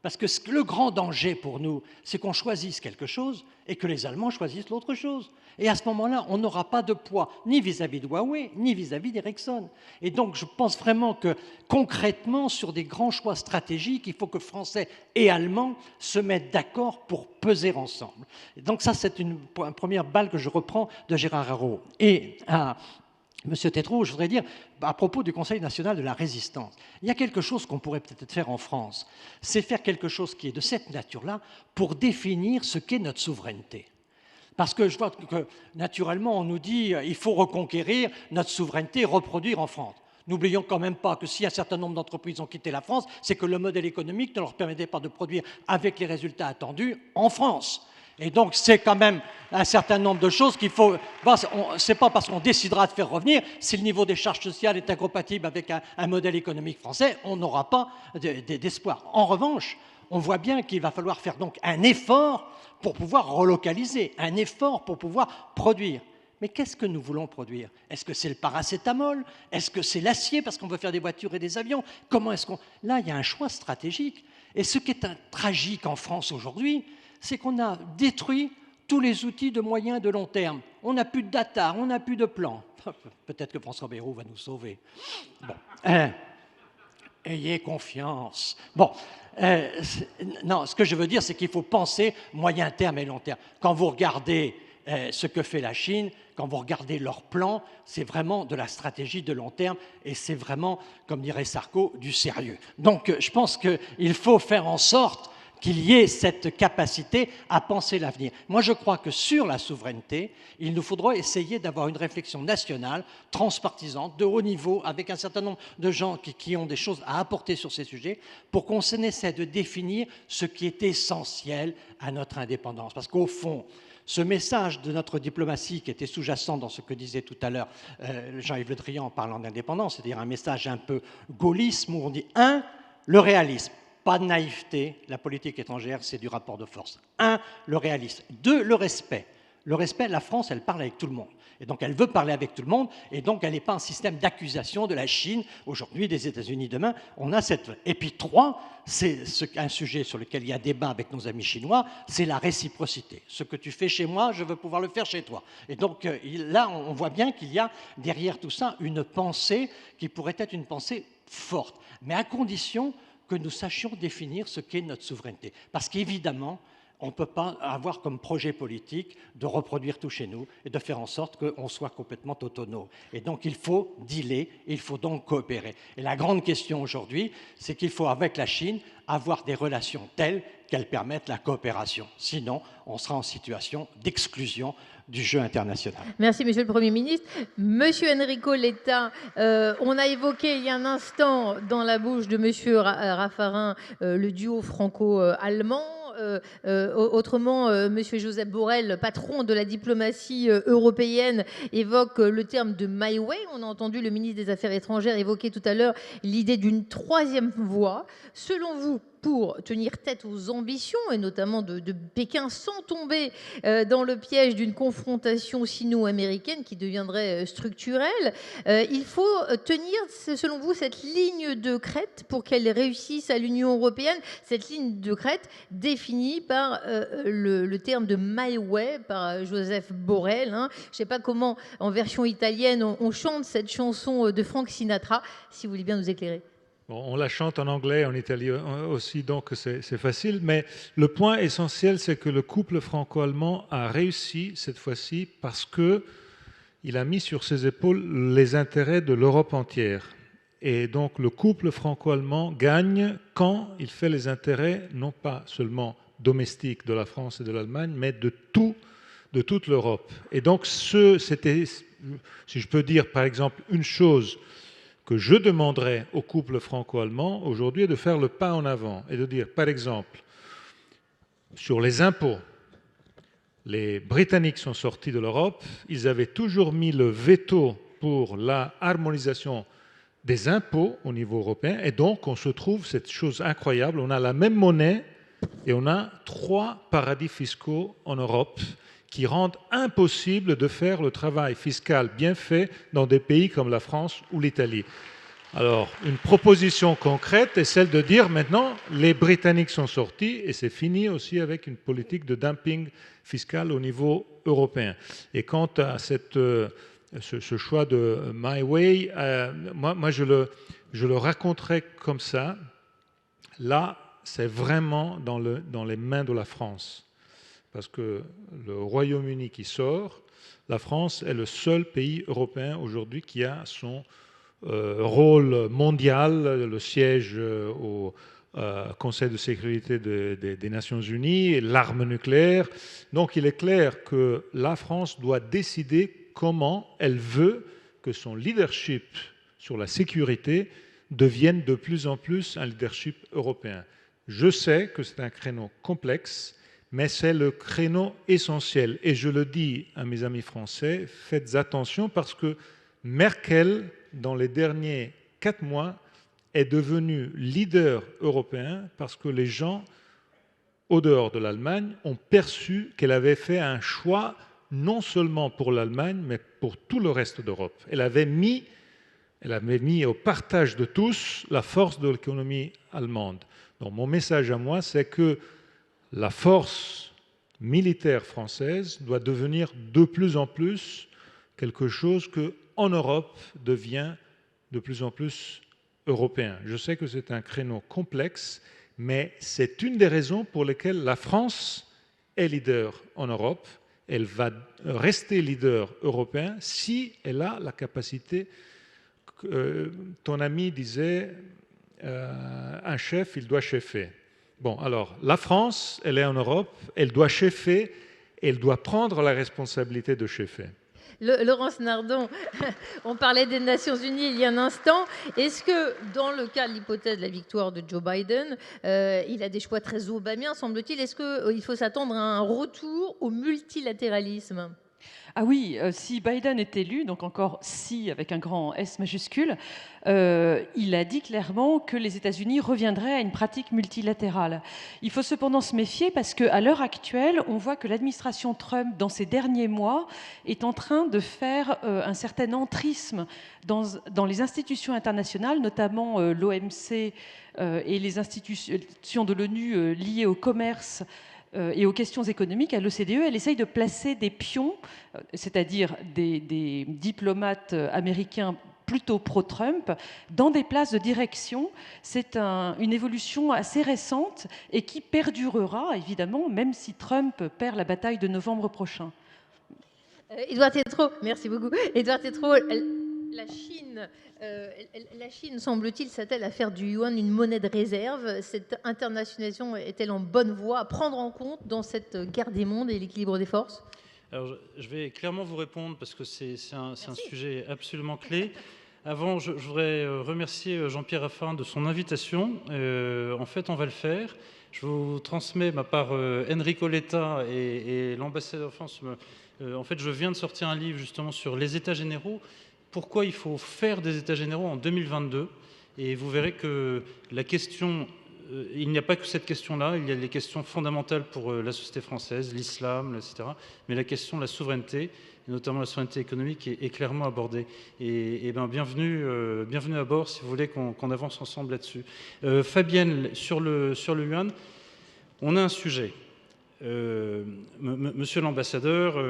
Parce que le grand danger pour nous, c'est qu'on choisisse quelque chose et que les Allemands choisissent l'autre chose. Et à ce moment-là, on n'aura pas de poids ni vis-à-vis de Huawei, ni vis-à-vis d'Ericsson. Et donc, je pense vraiment que concrètement, sur des grands choix stratégiques, il faut que Français et Allemands se mettent d'accord pour peser ensemble. Et donc ça, c'est une première balle que je reprends de Gérard Haraud. Et Monsieur Tétrault, je voudrais dire, à propos du Conseil national de la résistance, il y a quelque chose qu'on pourrait peut-être faire en France, c'est faire quelque chose qui est de cette nature-là pour définir ce qu'est notre souveraineté. Parce que je vois que, naturellement, on nous dit qu'il faut reconquérir notre souveraineté et reproduire en France. N'oublions quand même pas que si un certain nombre d'entreprises ont quitté la France, c'est que le modèle économique ne leur permettait pas de produire avec les résultats attendus en France. Et donc, c'est quand même un certain nombre de choses qu'il faut... C'est pas parce qu'on décidera de faire revenir, si le niveau des charges sociales est incompatible avec un modèle économique français, on n'aura pas d'espoir. En revanche, on voit bien qu'il va falloir faire donc un effort pour pouvoir relocaliser, un effort pour pouvoir produire. Mais qu'est-ce que nous voulons produire? Est-ce que c'est le paracétamol? Est-ce que c'est l'acier parce qu'on veut faire des voitures et des avions? Comment est-ce qu'on... Là, il y a un choix stratégique. Et ce qui est tragique en France aujourd'hui, c'est qu'on a détruit tous les outils de moyen et de long terme. On n'a plus de data, on n'a plus de plan. Peut-être que François Bayrou va nous sauver. Bon. Ayez confiance. Bon. Non, ce que je veux dire, c'est qu'il faut penser moyen terme et long terme. Quand vous regardez ce que fait la Chine, quand vous regardez leur plan, c'est vraiment de la stratégie de long terme et c'est vraiment, comme dirait Sarko, du sérieux. Donc, je pense qu'il faut faire en sorte qu'il y ait cette capacité à penser l'avenir. Moi, je crois que sur la souveraineté, il nous faudra essayer d'avoir une réflexion nationale, transpartisane, de haut niveau, avec un certain nombre de gens qui ont des choses à apporter sur ces sujets, pour qu'on essaie de définir ce qui est essentiel à notre indépendance. Parce qu'au fond, ce message de notre diplomatie qui était sous-jacent dans ce que disait tout à l'heure Jean-Yves Le Drian en parlant d'indépendance, c'est-à-dire un message un peu gaullisme, où on dit, le réalisme. Pas de naïveté, la politique étrangère, c'est du rapport de force. 1, le réalisme. 2, le respect. Le respect, la France, elle parle avec tout le monde. Et donc, elle veut parler avec tout le monde, et donc, elle n'est pas un système d'accusation de la Chine, aujourd'hui, des États-Unis, demain. On a cette... Et puis, 3, c'est un sujet sur lequel il y a débat avec nos amis chinois, c'est la réciprocité. Ce que tu fais chez moi, je veux pouvoir le faire chez toi. Et donc, là, on voit bien qu'il y a derrière tout ça une pensée qui pourrait être une pensée forte, mais à condition que nous sachions définir ce qu'est notre souveraineté. Parce qu'évidemment, on ne peut pas avoir comme projet politique de reproduire tout chez nous et de faire en sorte qu'on soit complètement autonome. Et donc, il faut dealer, il faut donc coopérer. Et la grande question aujourd'hui, c'est qu'il faut, avec la Chine, avoir des relations telles qu'elles permettent la coopération. Sinon, on sera en situation d'exclusion du jeu international. Merci, Monsieur le Premier ministre. Monsieur Enrico Letta, on a évoqué il y a un instant dans la bouche de Monsieur Raffarin le duo franco-allemand. Autrement, Monsieur Joseph Borrell, patron de la diplomatie européenne, évoque le terme de My Way. On a entendu le ministre des Affaires étrangères évoquer tout à l'heure l'idée d'une troisième voie. Selon vous, pour tenir tête aux ambitions, et notamment de Pékin, sans tomber dans le piège d'une confrontation sino-américaine qui deviendrait structurelle, il faut tenir, selon vous, cette ligne de crête pour qu'elle réussisse à l'Union européenne, cette ligne de crête définie par le terme de My Way, par Joseph Borrell. Je ne sais pas comment, en version italienne, on chante cette chanson de Frank Sinatra, si vous voulez bien nous éclairer. Bon, on la chante en anglais, en italien aussi, donc c'est facile. Mais le point essentiel, c'est que le couple franco-allemand a réussi cette fois-ci parce que il a mis sur ses épaules les intérêts de l'Europe entière. Et donc le couple franco-allemand gagne quand il fait les intérêts, non pas seulement domestiques de la France et de l'Allemagne, mais de toute l'Europe. Et donc c'était, si je peux dire par exemple une chose que je demanderais au couple franco-allemand aujourd'hui, est de faire le pas en avant et de dire, par exemple, sur les impôts, les Britanniques sont sortis de l'Europe, ils avaient toujours mis le veto pour la harmonisation des impôts au niveau européen, et donc on se trouve cette chose incroyable, on a la même monnaie et on a 3 paradis fiscaux en Europe qui rendent impossible de faire le travail fiscal bien fait dans des pays comme la France ou l'Italie. Alors, une proposition concrète est celle de dire maintenant, les Britanniques sont sortis et c'est fini aussi avec une politique de dumping fiscal au niveau européen. Et quant à ce choix de My Way, moi je le raconterai comme ça. Là, c'est vraiment dans les mains de la France. Parce que le Royaume-Uni qui sort, la France est le seul pays européen aujourd'hui qui a son rôle mondial, le siège au Conseil de sécurité des Nations Unies, l'arme nucléaire. Donc il est clair que la France doit décider comment elle veut que son leadership sur la sécurité devienne de plus en plus un leadership européen. Je sais que c'est un créneau complexe, mais c'est le créneau essentiel. Et je le dis à mes amis français, faites attention parce que Merkel, dans les derniers 4 mois, est devenue leader européen parce que les gens, au dehors de l'Allemagne, ont perçu qu'elle avait fait un choix non seulement pour l'Allemagne, mais pour tout le reste d'Europe. Elle avait mis au partage de tous la force de l'économie allemande. Donc mon message à moi, c'est que la force militaire française doit devenir de plus en plus quelque chose que, en Europe, devient de plus en plus européen. Je sais que c'est un créneau complexe, mais c'est une des raisons pour lesquelles la France est leader en Europe. Elle va rester leader européen si elle a la capacité. Ton ami disait, un chef, il doit cheffer. Bon, alors, la France, elle est en Europe, elle doit cheffer, elle doit prendre la responsabilité de cheffer. Laurence Nardon, on parlait des Nations Unies il y a un instant. Est-ce que, dans le cas de l'hypothèse de la victoire de Joe Biden, il a des choix très obamiens, semble-t-il, est-ce qu'il faut s'attendre à un retour au multilatéralisme ? Ah oui, si Biden est élu, donc encore si avec un grand S majuscule, il a dit clairement que les États-Unis reviendraient à une pratique multilatérale. Il faut cependant se méfier parce qu'à l'heure actuelle, on voit que l'administration Trump, dans ces derniers mois, est en train de faire un certain entrisme dans les institutions internationales, notamment l'OMC et les institutions de l'ONU liées au commerce et aux questions économiques. À l'OCDE, elle essaye de placer des pions, c'est-à-dire des diplomates américains plutôt pro-Trump, dans des places de direction. C'est une évolution assez récente et qui perdurera, évidemment, même si Trump perd la bataille de novembre prochain. Édouard Tétrault, merci beaucoup. Édouard Tétrault, la Chine, semble-t-il, s'attelle à faire du yuan une monnaie de réserve. Cette internationalisation est-elle en bonne voie à prendre en compte dans cette guerre des mondes et l'équilibre des forces ? Alors, je vais clairement vous répondre parce que c'est un sujet absolument clé. Avant, je voudrais remercier Jean-Pierre Raffarin de son invitation. En fait, on va le faire. Je vous transmets ma part Enrico Letta et l'ambassadeur de France. En fait, je viens de sortir un livre justement sur les États généraux. Pourquoi il faut faire des États généraux en 2022. Et vous verrez que la question, il n'y a pas que cette question-là, il y a les questions fondamentales pour la société française, l'islam, etc. Mais la question de la souveraineté, et notamment la souveraineté économique, est clairement abordée. Et bien, bienvenue à bord si vous voulez qu'on avance ensemble là-dessus. Fabienne, sur le yuan, on a un sujet. Monsieur l'ambassadeur,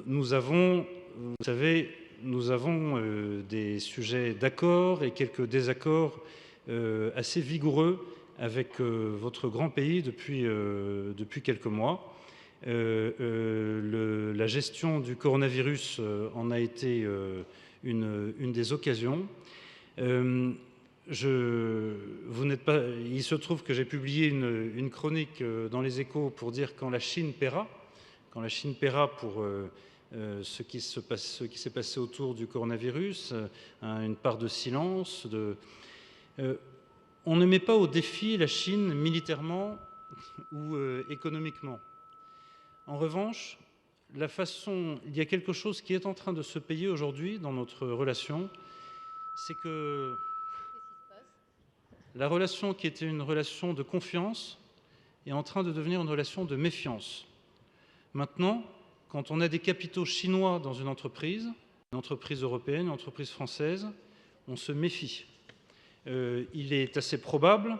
nous avons, vous savez, nous avons des sujets d'accord et quelques désaccords assez vigoureux avec votre grand pays depuis quelques mois. La gestion du coronavirus en a été une des occasions. Il se trouve que j'ai publié une chronique dans les Échos pour dire quand la Chine paiera pour ce qui s'est passé autour du coronavirus, une part de silence. On ne met pas au défi la Chine militairement ou économiquement. En revanche, il y a quelque chose qui est en train de se payer aujourd'hui dans notre relation, c'est que la relation qui était une relation de confiance est en train de devenir une relation de méfiance. Maintenant, quand on a des capitaux chinois dans une entreprise européenne, une entreprise française, on se méfie. Il est assez probable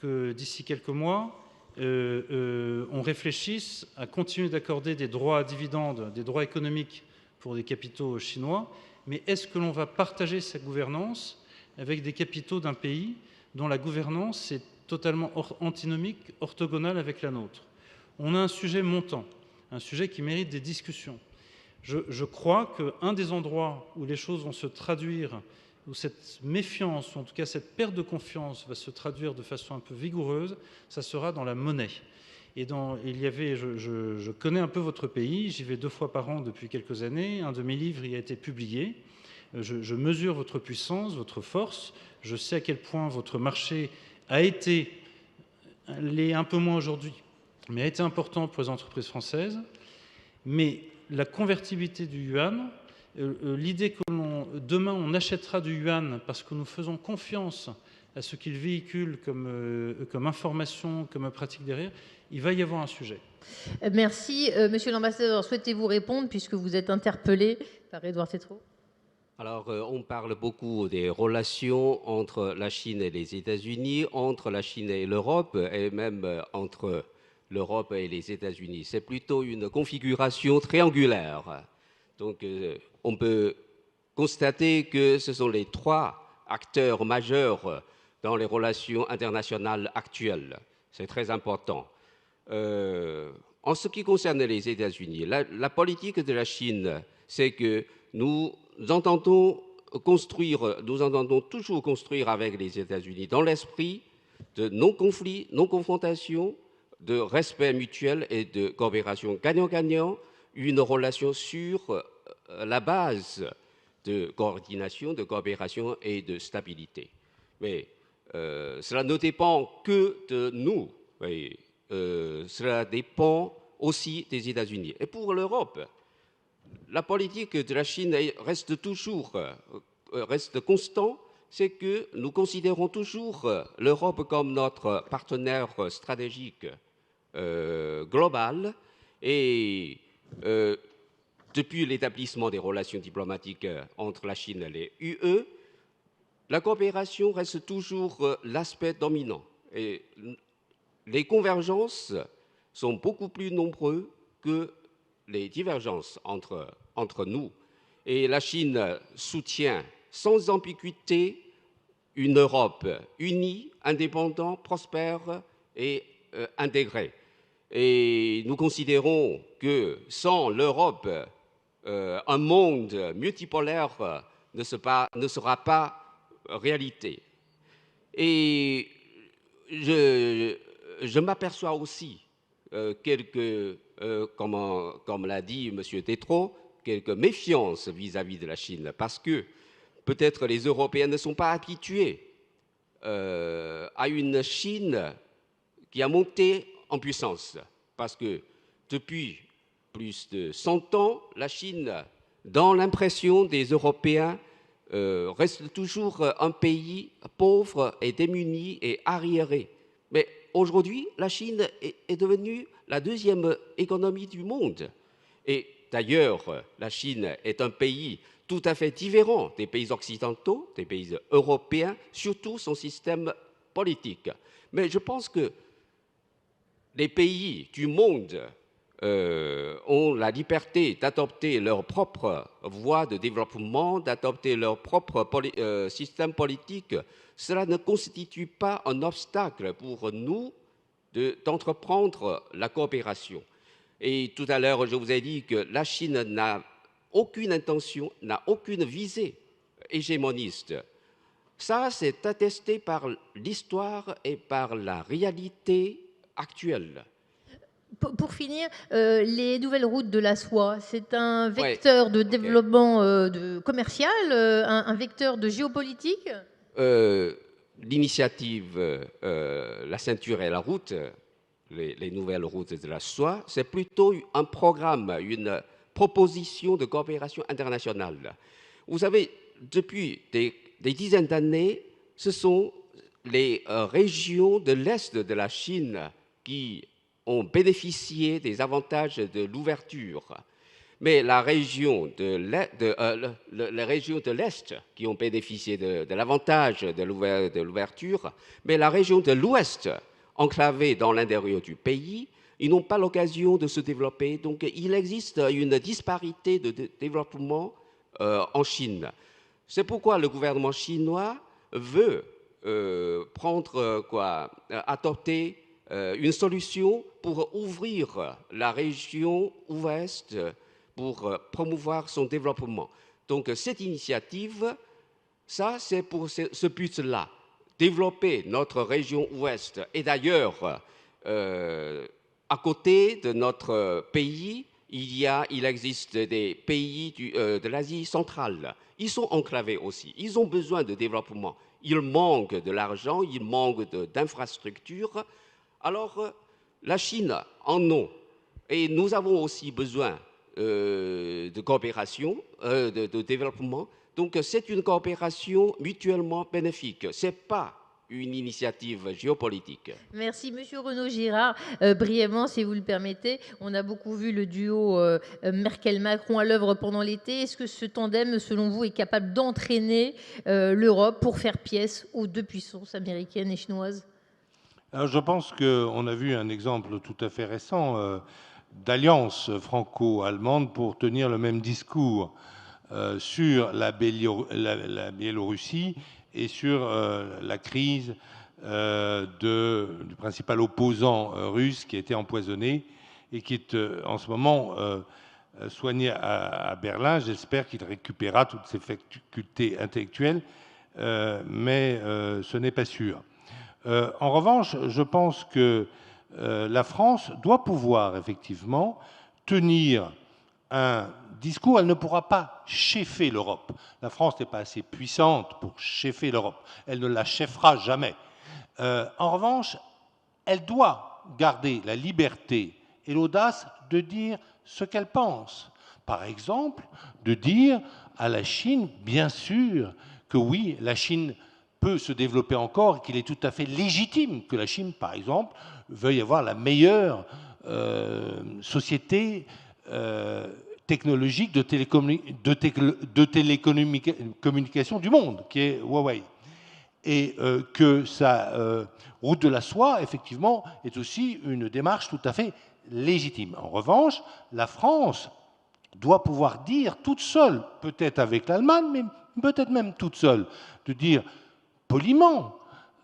que d'ici quelques mois, on réfléchisse à continuer d'accorder des droits à dividendes, des droits économiques pour des capitaux chinois, mais est-ce que l'on va partager cette gouvernance avec des capitaux d'un pays dont la gouvernance est totalement antinomique, orthogonale avec la nôtre? On a un sujet montant, un sujet qui mérite des discussions. Je crois qu'un des endroits où les choses vont se traduire, où cette méfiance, ou en tout cas cette perte de confiance va se traduire de façon un peu vigoureuse, ça sera dans la monnaie. Et je connais un peu votre pays, j'y vais 2 fois par an depuis quelques années, un de mes livres y a été publié. Je mesure votre puissance, votre force, je sais à quel point votre marché l'est un peu moins aujourd'hui, mais a été important pour les entreprises françaises. Mais la convertibilité du yuan, l'idée que demain on achètera du yuan parce que nous faisons confiance à ce qu'il véhicule comme information, comme pratique derrière, il va y avoir un sujet. Merci. Monsieur l'ambassadeur, souhaitez-vous répondre puisque vous êtes interpellé par Édouard Tétrault? Alors, on parle beaucoup des relations entre la Chine et les États-Unis, entre la Chine et l'Europe, et même entre l'Europe et les États-Unis. C'est plutôt une configuration triangulaire. Donc, on peut constater que ce sont les 3 acteurs majeurs dans les relations internationales actuelles. C'est très important. En ce qui concerne les États-Unis, la politique de la Chine, c'est que nous entendons toujours construire avec les États-Unis dans l'esprit de non-conflit, non-confrontation, de respect mutuel et de coopération gagnant-gagnant, une relation sur la base de coordination, de coopération et de stabilité. Mais cela ne dépend que de nous, cela dépend aussi des États-Unis. Et pour l'Europe, la politique de la Chine reste constant, c'est que nous considérons toujours l'Europe comme notre partenaire stratégique global et depuis l'établissement des relations diplomatiques entre la Chine et l'UE, la coopération reste toujours l'aspect dominant et les convergences sont beaucoup plus nombreuses que les divergences entre nous. Et la Chine soutient sans ambiguïté une Europe unie, indépendante, prospère et intégrée. Et nous considérons que sans l'Europe, un monde multipolaire ne sera pas réalité. Et je m'aperçois aussi comme l'a dit M. Tétrault, quelques méfiances vis-à-vis de la Chine, parce que peut-être les Européens ne sont pas habitués à une Chine qui a monté en puissance, parce que depuis plus de 100 ans, la Chine, dans l'impression des Européens, reste toujours un pays pauvre et démuni et arriéré. Mais aujourd'hui, la Chine est devenue la 2e économie du monde. Et d'ailleurs, la Chine est un pays tout à fait différent des pays occidentaux, des pays européens, surtout son système politique. Mais je pense que les pays du monde ont la liberté d'adopter leur propre voie de développement, d'adopter leur propre système politique. Cela ne constitue pas un obstacle pour nous d'entreprendre la coopération. Et tout à l'heure, je vous ai dit que la Chine n'a aucune intention, n'a aucune visée hégémoniste. Ça, c'est attesté par l'histoire et par la réalité actuelle. Pour finir, les nouvelles routes de la soie, c'est un vecteur de développement commercial, un vecteur de géopolitique? L'initiative La ceinture et la route, les nouvelles routes de la soie, c'est plutôt un programme, une proposition de coopération internationale. Vous savez, depuis des dizaines d'années, ce sont les régions de l'Est de la Chine qui ont bénéficié des avantages de l'ouverture. Mais la région de l'Est qui ont bénéficié de l'avantage de l'ouverture, mais la région de l'Ouest, enclavée dans l'intérieur du pays, ils n'ont pas l'occasion de se développer. Donc il existe une disparité de développement en Chine. C'est pourquoi le gouvernement chinois veut adopter une solution pour ouvrir la région ouest pour promouvoir son développement. Donc cette initiative, ça c'est pour ce but-là, développer notre région ouest. Et d'ailleurs, à côté de notre pays, il existe des pays de l'Asie centrale. Ils sont enclavés aussi. Ils ont besoin de développement. Ils manquent de l'argent, ils manquent d'infrastructures. Alors, la Chine en a. Et nous avons aussi besoin de coopération, de développement. Donc, c'est une coopération mutuellement bénéfique. Ce n'est pas une initiative géopolitique. Merci, Monsieur Renaud Girard. Brièvement, si vous le permettez, on a beaucoup vu le duo Merkel-Macron à l'œuvre pendant l'été. Est-ce que ce tandem, selon vous, est capable d'entraîner l'Europe pour faire pièce aux deux puissances américaines et chinoises? Alors, je pense qu'on a vu un exemple tout à fait récent d'alliance franco-allemande pour tenir le même discours sur la Biélorussie et sur la crise du principal opposant russe qui a été empoisonné et qui est en ce moment soigné à Berlin. J'espère qu'il récupérera toutes ses facultés intellectuelles, mais ce n'est pas sûr. En revanche, je pense que la France doit pouvoir effectivement tenir un discours. Elle ne pourra pas cheffer l'Europe. La France n'est pas assez puissante pour cheffer l'Europe. Elle ne la cheffera jamais. En revanche, elle doit garder la liberté et l'audace de dire ce qu'elle pense. Par exemple, de dire à la Chine, bien sûr, que oui, la Chine peut se développer encore et qu'il est tout à fait légitime que la Chine, par exemple, veuille avoir la meilleure société technologique de télécommunication du monde, qui est Huawei. Et que sa route de la soie, effectivement, est aussi une démarche tout à fait légitime. En revanche, la France doit pouvoir dire toute seule, peut-être avec l'Allemagne, mais peut-être même toute seule, de dire poliment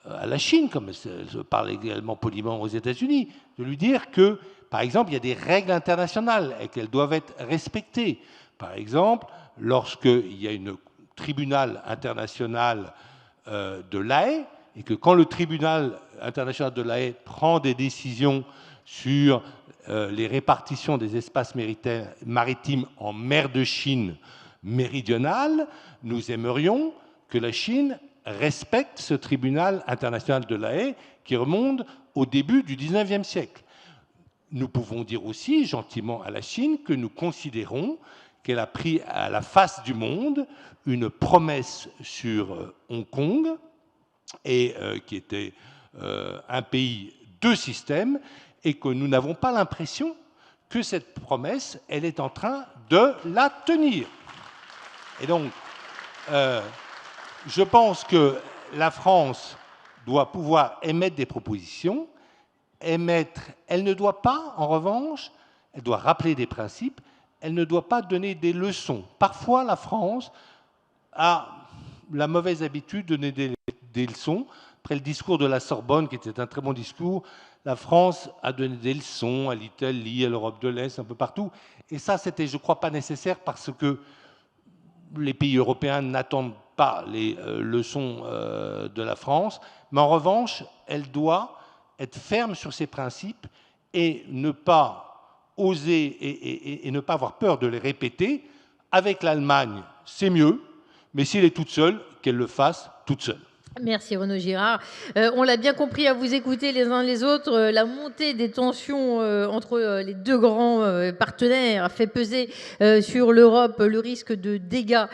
à la Chine, comme je parle également poliment aux États-Unis, de lui dire que, par exemple, il y a des règles internationales et qu'elles doivent être respectées. Par exemple, lorsqu'il y a un tribunal international de La Haye, et que quand le tribunal international de La Haye prend des décisions sur les répartitions des espaces maritimes en mer de Chine méridionale, nous aimerions que la Chine respecte ce tribunal international de La Haye qui remonte au début du XIXe siècle. Nous pouvons dire aussi gentiment à la Chine que nous considérons qu'elle a pris à la face du monde une promesse sur Hong Kong, et qui était un pays deux systèmes, et que nous n'avons pas l'impression que cette promesse, elle est en train de la tenir. Et donc, je pense que la France doit pouvoir émettre des propositions. Elle ne doit pas, en revanche, elle doit rappeler des principes, elle ne doit pas donner des leçons. Parfois, la France a la mauvaise habitude de donner des leçons. Après le discours de la Sorbonne, qui était un très bon discours, la France a donné des leçons à l'Italie, à l'Europe de l'Est, un peu partout. Et ça, c'était, je crois, pas nécessaire parce que les pays européens n'attendent pas les leçons de la France. Mais en revanche, elle doit être ferme sur ses principes et ne pas oser et ne pas avoir peur de les répéter. Avec l'Allemagne, c'est mieux, mais si elle est toute seule, qu'elle le fasse toute seule. Merci Renaud Girard. On l'a bien compris à vous écouter les uns les autres, la montée des tensions entre les deux grands partenaires fait peser sur l'Europe le risque de dégâts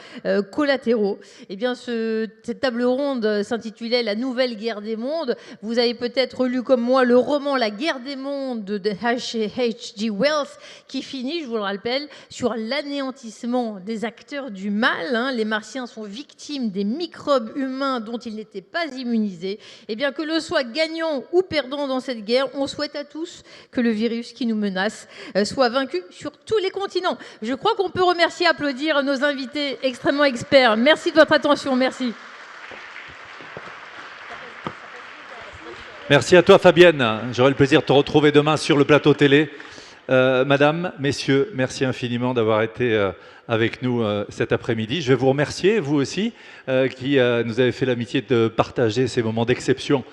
collatéraux. Eh bien, cette table ronde s'intitulait La nouvelle guerre des mondes. Vous avez peut-être lu comme moi le roman La guerre des mondes de H.G. Wells qui finit, je vous le rappelle, sur l'anéantissement des acteurs du mal. Hein. Les Martiens sont victimes des microbes humains dont ils n'étaient pas immunisés. Eh bien, que l'on soit gagnant ou perdant dans cette guerre, on souhaite à tous que le virus qui nous menace soit vaincu sur tous les continents. Je crois qu'on peut remercier, applaudir nos invités extrêmement experts. Merci de votre attention. Merci. Merci à toi, Fabienne. J'aurai le plaisir de te retrouver demain sur le plateau télé. Madame, messieurs, merci infiniment d'avoir été avec nous cet après-midi. Je vais vous remercier, vous aussi, qui nous avez fait l'amitié de partager ces moments d'exception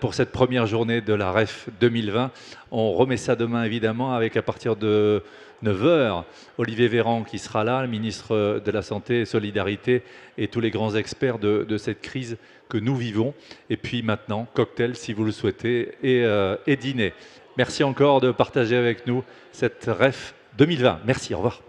pour cette première journée de la REF 2020. On remet ça demain, évidemment, avec à partir de 9h, Olivier Véran qui sera là, le ministre de la Santé et Solidarité, et tous les grands experts de cette crise que nous vivons. Et puis maintenant, cocktail, si vous le souhaitez, et dîner. Merci encore de partager avec nous cette REF 2020. Merci, au revoir.